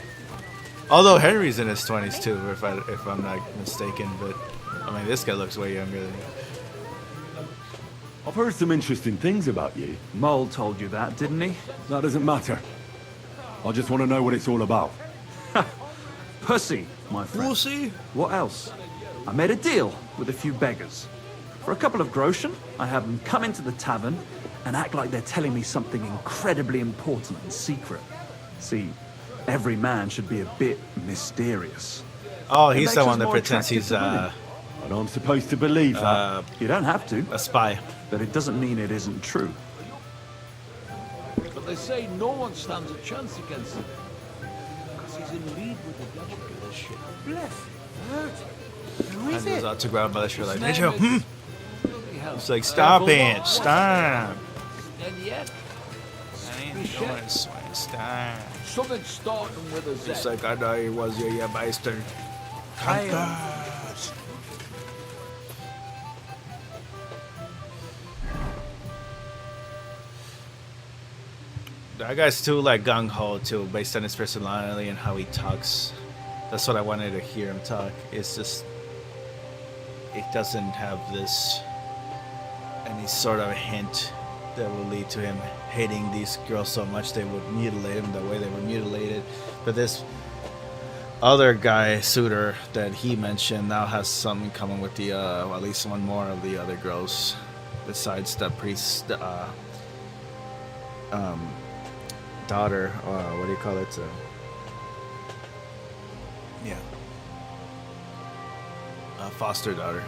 Although Henry's in his 20s too, if I'm not mistaken, but I mean this guy looks way younger than him. I've heard some interesting things about you. Mole told you that, didn't he? That doesn't matter. I just want to know what it's all about. Pussy, my friend. Pussy? What else? I made a deal with a few beggars. For a couple of groschen, I have them come into the tavern and act like they're telling me something incredibly important and secret. See, every man should be a bit mysterious. Oh, he's the one that pretends he's And I'm supposed to believe that. You don't have to. A spy. But it doesn't mean it isn't true. But they say no one stands a chance against him. Because he's in league with the devil for this shit. Bless him. Who is And he's it? out to grab by the shirt like, His did you? name is- He's like, stop it, stop. And yet, I ain't doing swing, stop. something starting with a Z. It's like, I know he was you bastard. Chaos. That guy's too like gung ho too, based on his personality and how he talks. That's what I wanted to hear him talk. It's just it doesn't have this any sort of hint that will lead to him hating these girls so much they would mutilate him the way they were mutilated. But this other guy, Suitor, that he mentioned now has something in common with the at least one more of the other girls besides the priest daughter, what do you call it? Yeah. Foster daughter.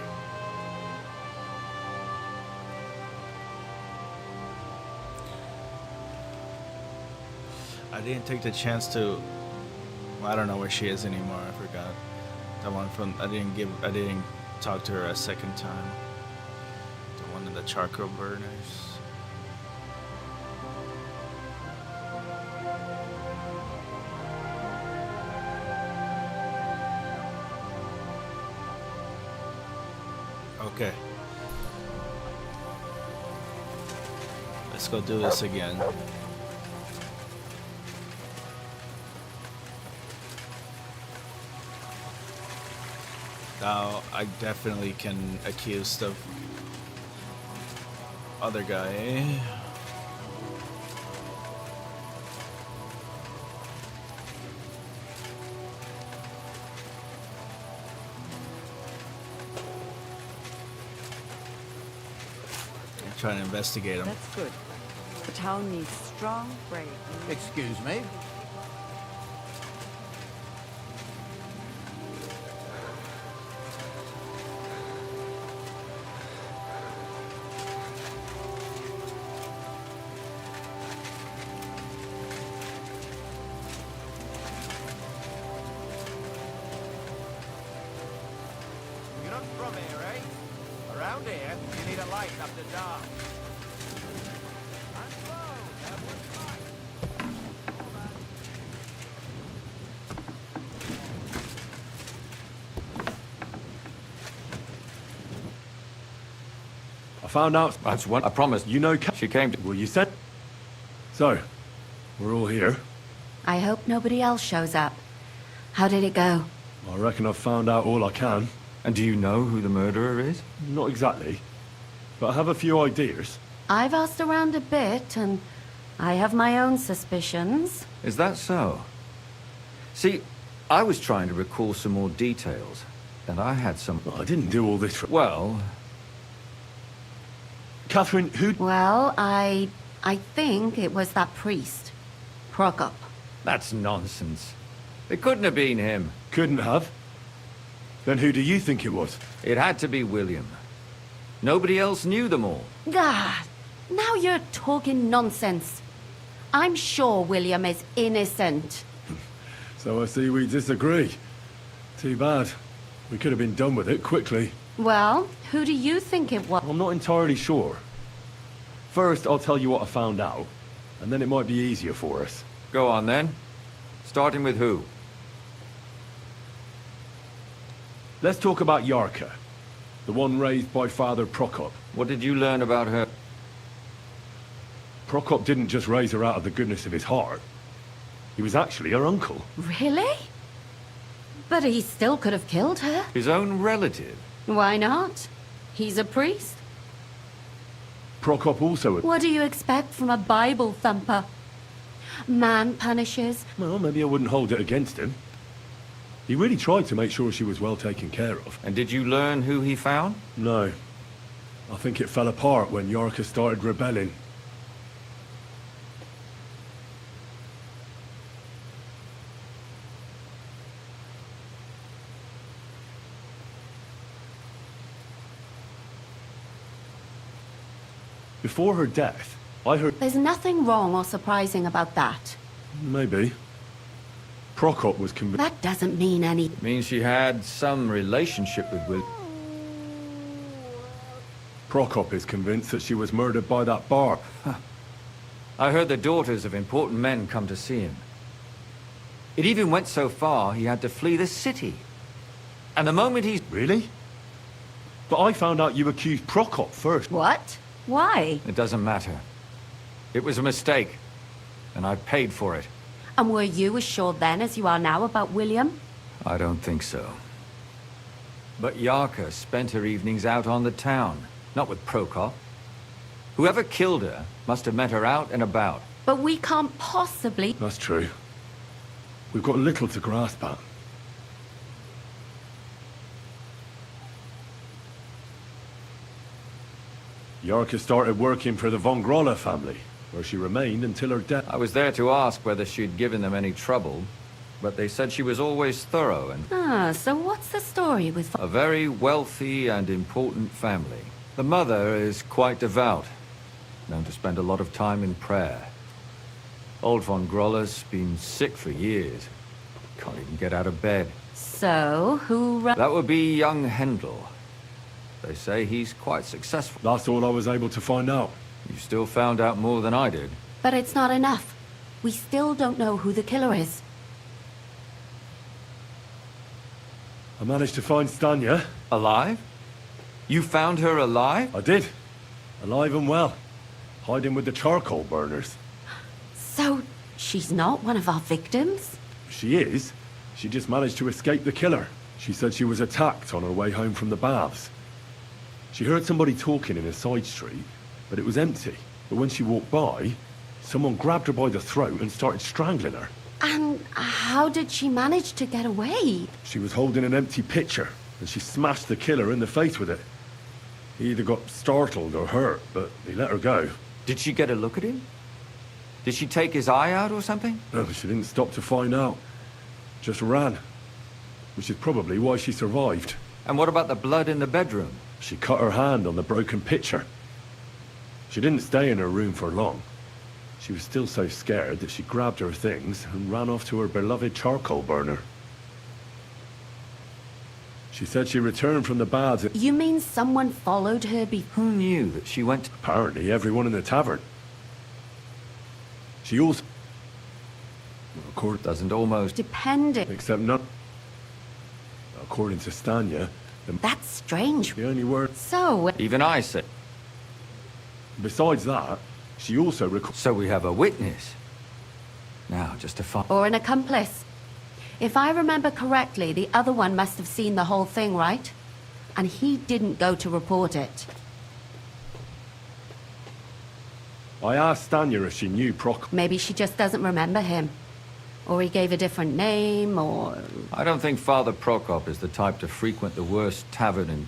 I didn't take the chance to. I don't know where she is anymore. I forgot. The one from. I didn't talk to her a second time. The one in the charcoal burners. Okay. Let's go do this again. Now, I definitely can accuse the other guy. Trying to investigate him. That's good. The town needs strong, brave. Excuse me? You're not from here, eh? Around here, you need a light after dark. I found out. That's what I promised. You know, she came to. Well, you said. So, we're all here. I hope nobody else shows up. How did it go? I reckon I've found out all I can. And do you know who the murderer is? Not exactly, but I have a few ideas. I've asked around a bit, and I have my own suspicions. Is that so? See, I was trying to recall some more details, and I had some. I didn't do all this for. Well, Catherine, who? Well, I think it was that priest, Prokop. that's nonsense. It couldn't have been him. Couldn't have. Then who do you think it was? It had to be William. Nobody else knew them all. God, now you're talking nonsense. I'm sure William is innocent. So I see we disagree. Too bad. We could have been done with it quickly. Well, who do you think it was? I'm not entirely sure. First, I'll tell you what I found out, and then it might be easier for us. Go on then. Starting with who? Let's talk about Yarka, the one raised by Father Prokop. What did you learn about her? Prokop didn't just raise her out of the goodness of his heart. He was actually her uncle. Really? But he still could have killed her. His own relative? Why not? He's a priest. Prokop also... What do you expect from a Bible thumper? Man punishes. Well, maybe I wouldn't hold it against him. He really tried to make sure she was well taken care of. And did you learn who he found? No. I think it fell apart when Yarka started rebelling. Before her death, I heard... There's nothing wrong or surprising about that. Maybe. Prokop was convinced... That doesn't mean any... It means she had some relationship with Will. Prokop is convinced that she was murdered by that barb. I heard the daughters of important men come to see him. It even went so far he had to flee the city. And the moment he's... Really? But I found out you accused Prokop first. What? Why? It doesn't matter. It was a mistake. And I paid for it. And were you as sure then as you are now about William? I don't think so. But Yarka spent her evenings out on the town, not with Prokop. Whoever killed her must have met her out and about. But we can't possibly... That's true. We've got little to grasp at. Yarka started working for the von Grolle family, where she remained until her death. I was there to ask whether she'd given them any trouble, but they said she was always thorough and... Ah, so what's the story with... A very wealthy and important family. The mother is quite devout, known to spend a lot of time in prayer. Old von Grolle's been sick for years. Can't even get out of bed. So, who... That would be young Hendel. They say he's quite successful. That's all I was able to find out. You still found out more than I did. But it's not enough. We still don't know who the killer is. I managed to find Stanya. Alive? You found her alive? I did. Alive and well. Hiding with the charcoal burners. So, she's not one of our victims? She is. She just managed to escape the killer. She said she was attacked on her way home from the baths. She heard somebody talking in a side street, but it was empty. But when she walked by, someone grabbed her by the throat and started strangling her. And how did she manage to get away? She was holding an empty pitcher, and she smashed the killer in the face with it. He either got startled or hurt, but he let her go. Did she get a look at him? Did she take his eye out or something? No, she didn't stop to find out. Just ran. Which is probably why she survived. And what about the blood in the bedroom? She cut her hand on the broken pitcher. She didn't stay in her room for long. She was still so scared that she grabbed her things and ran off to her beloved charcoal burner. She said she returned from the baths... You mean someone followed her Who knew that she went... Apparently everyone in the tavern. She also... Doesn't almost... Dependent. Except not... According to Stanya... That's strange. The only word... So... Even I said... Besides that, she also So we have a witness. Now, just to find... Or an accomplice. If I remember correctly, the other one must have seen the whole thing, right? And he didn't go to report it. I asked Stanya if she knew Prokop. Maybe she just doesn't remember him. Or he gave a different name, or... I don't think Father Prokop is the type to frequent the worst tavern in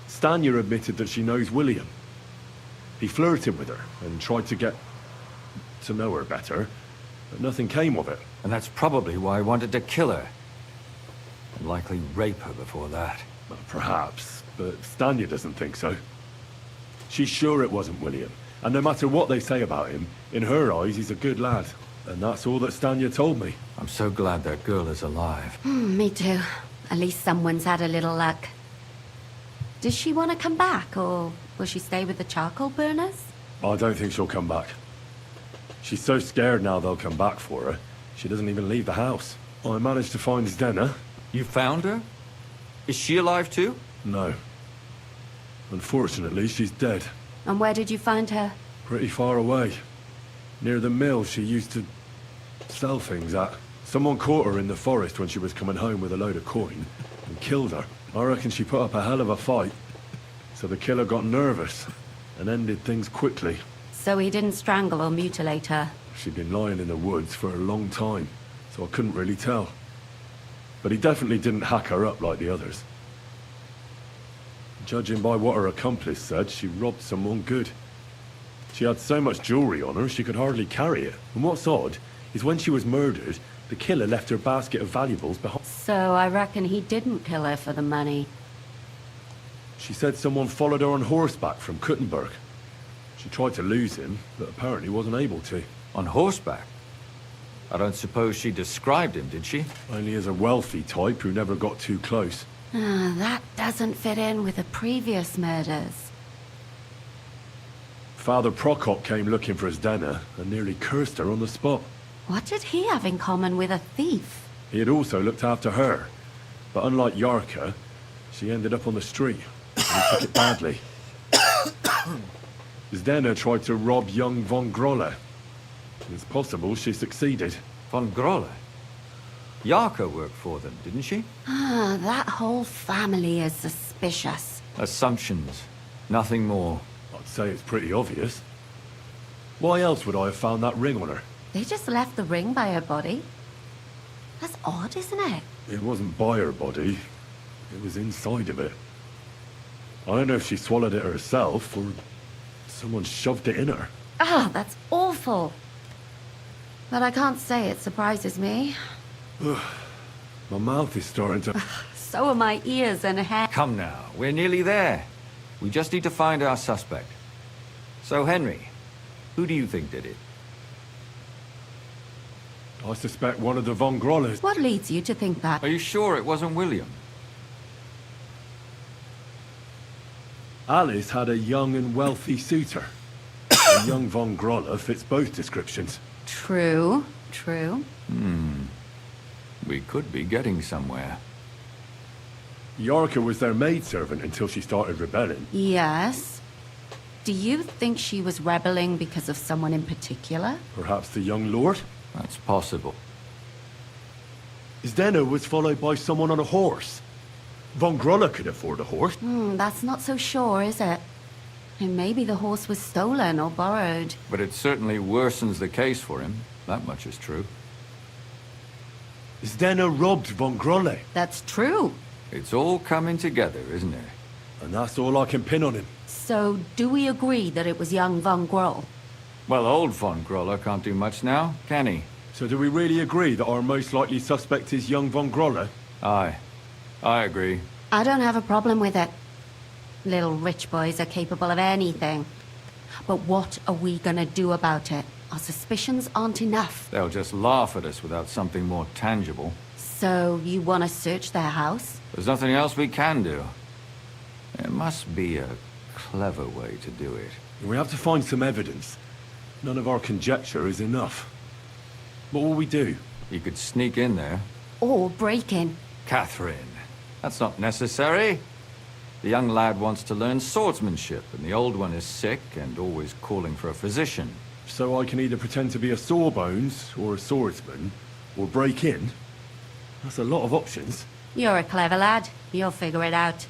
Stanya admitted that she knows William. He flirted with her and tried to get to know her better, but nothing came of it. And that's probably why I wanted to kill her. And likely rape her before that. Well, perhaps, but Stanya doesn't think so. She's sure it wasn't William, and no matter what they say about him, in her eyes he's a good lad. And that's all that Stanya told me. I'm so glad that girl is alive. Me too. At least someone's had a little luck. Does she want to come back, or Will she stay with the charcoal burners? I don't think she'll come back. She's so scared now they'll come back for her, she doesn't even leave the house. I managed to find Zdenna. You found her? Is she alive too? No. Unfortunately, she's dead. And where did you find her? Pretty far away. Near the mill she used to sell things at. Someone caught her in the forest when she was coming home with a load of coin and killed her. I reckon she put up a hell of a fight. So the killer got nervous and ended things quickly. So he didn't strangle or mutilate her? She'd been lying in the woods for a long time, so I couldn't really tell. But he definitely didn't hack her up like the others. Judging by what her accomplice said, she robbed someone good. She had so much jewelry on her, she could hardly carry it. And what's odd is when she was murdered, the killer left her basket of valuables behind. So I reckon he didn't kill her for the money. She said someone followed her on horseback from Kuttenberg. She tried to lose him, but apparently wasn't able to. On horseback? I don't suppose she described him, did she? Only as a wealthy type who never got too close. That doesn't fit in with the previous murders. Father Prokop came looking for Zdenna and nearly cursed her on the spot. What did he have in common with a thief? He had also looked after her, but unlike Yarka, she ended up on the street, and he took it badly. Zdenna tried to rob young von Grolle. It's possible she succeeded. Von Grolle? Yarka worked for them, didn't she? That whole family is suspicious. Assumptions. Nothing more. I'd say it's pretty obvious. Why else would I have found that ring on her? They just left the ring by her body. That's odd, isn't it? It wasn't by her body. It was inside of it. I don't know if she swallowed it herself, or someone shoved it in her. That's awful. But I can't say it surprises me. My mouth is starting to... So are my ears and hair. Come now, we're nearly there. We just need to find our suspect. So, Henry, who do you think did it? I suspect one of the von Grolles. What leads you to think that? Are you sure it wasn't William? Alice had a young and wealthy suitor. The young von Grolle fits both descriptions. True. We could be getting somewhere. Yarka was their maidservant until she started rebelling. Yes. Do you think she was rebelling because of someone in particular? Perhaps the young lord? That's possible. Zdenna was followed by someone on a horse. Von Grolle could afford a horse. That's not so sure, is it? And maybe the horse was stolen or borrowed. But it certainly worsens the case for him. That much is true. Zdenna robbed von Grolle. That's true. It's all coming together, isn't it? And that's all I can pin on him. So, do we agree that it was young von Groll? Well, old von Grolle can't do much now, can he? So do we really agree that our most likely suspect is young von Grolle? Aye. I agree. I don't have a problem with it. Little rich boys are capable of anything. But what are we gonna do about it? Our suspicions aren't enough. They'll just laugh at us without something more tangible. So, you want to search their house? There's nothing else we can do. There must be a clever way to do it. We have to find some evidence. None of our conjecture is enough. What will we do? You could sneak in there. Or break in. Catherine, that's not necessary. The young lad wants to learn swordsmanship, and the old one is sick and always calling for a physician. So I can either pretend to be a sawbones, or a swordsman, or break in? That's a lot of options. You're a clever lad. You'll figure it out.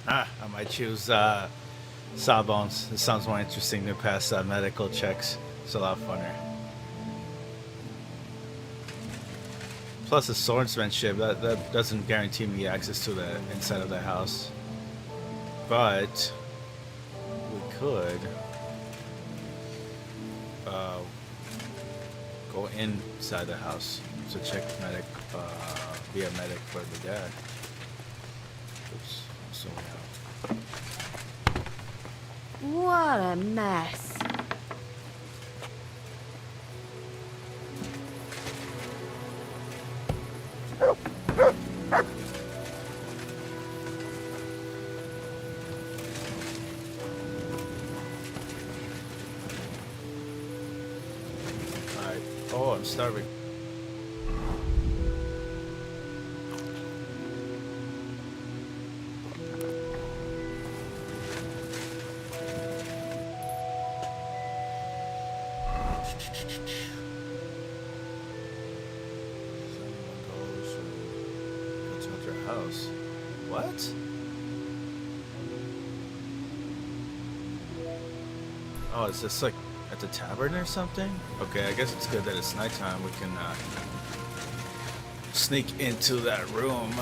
I might choose Sawbones. It sounds more interesting to pass medical checks. It's a lot funner. Plus the swordsmanship, that doesn't guarantee me access to the inside of the house. But we could go inside the house to check medic, be a medic for the dad. Oops, so What a mess. starving. House. What? Oh, is this like at the tavern or something? Okay, I guess it's good that it's nighttime. We can sneak into that room.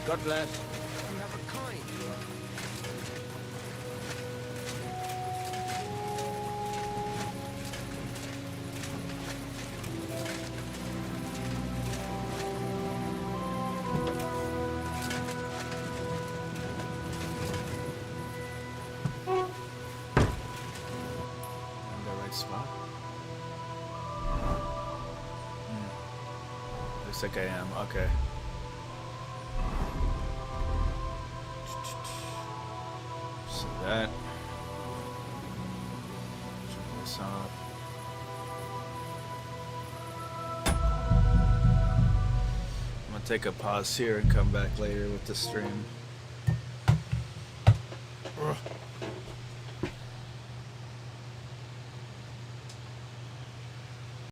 God bless. You have a kind. Spot. Looks like I am. Okay. So that. Turn this off. I'm gonna take a pause here and come back later with the stream. Ugh.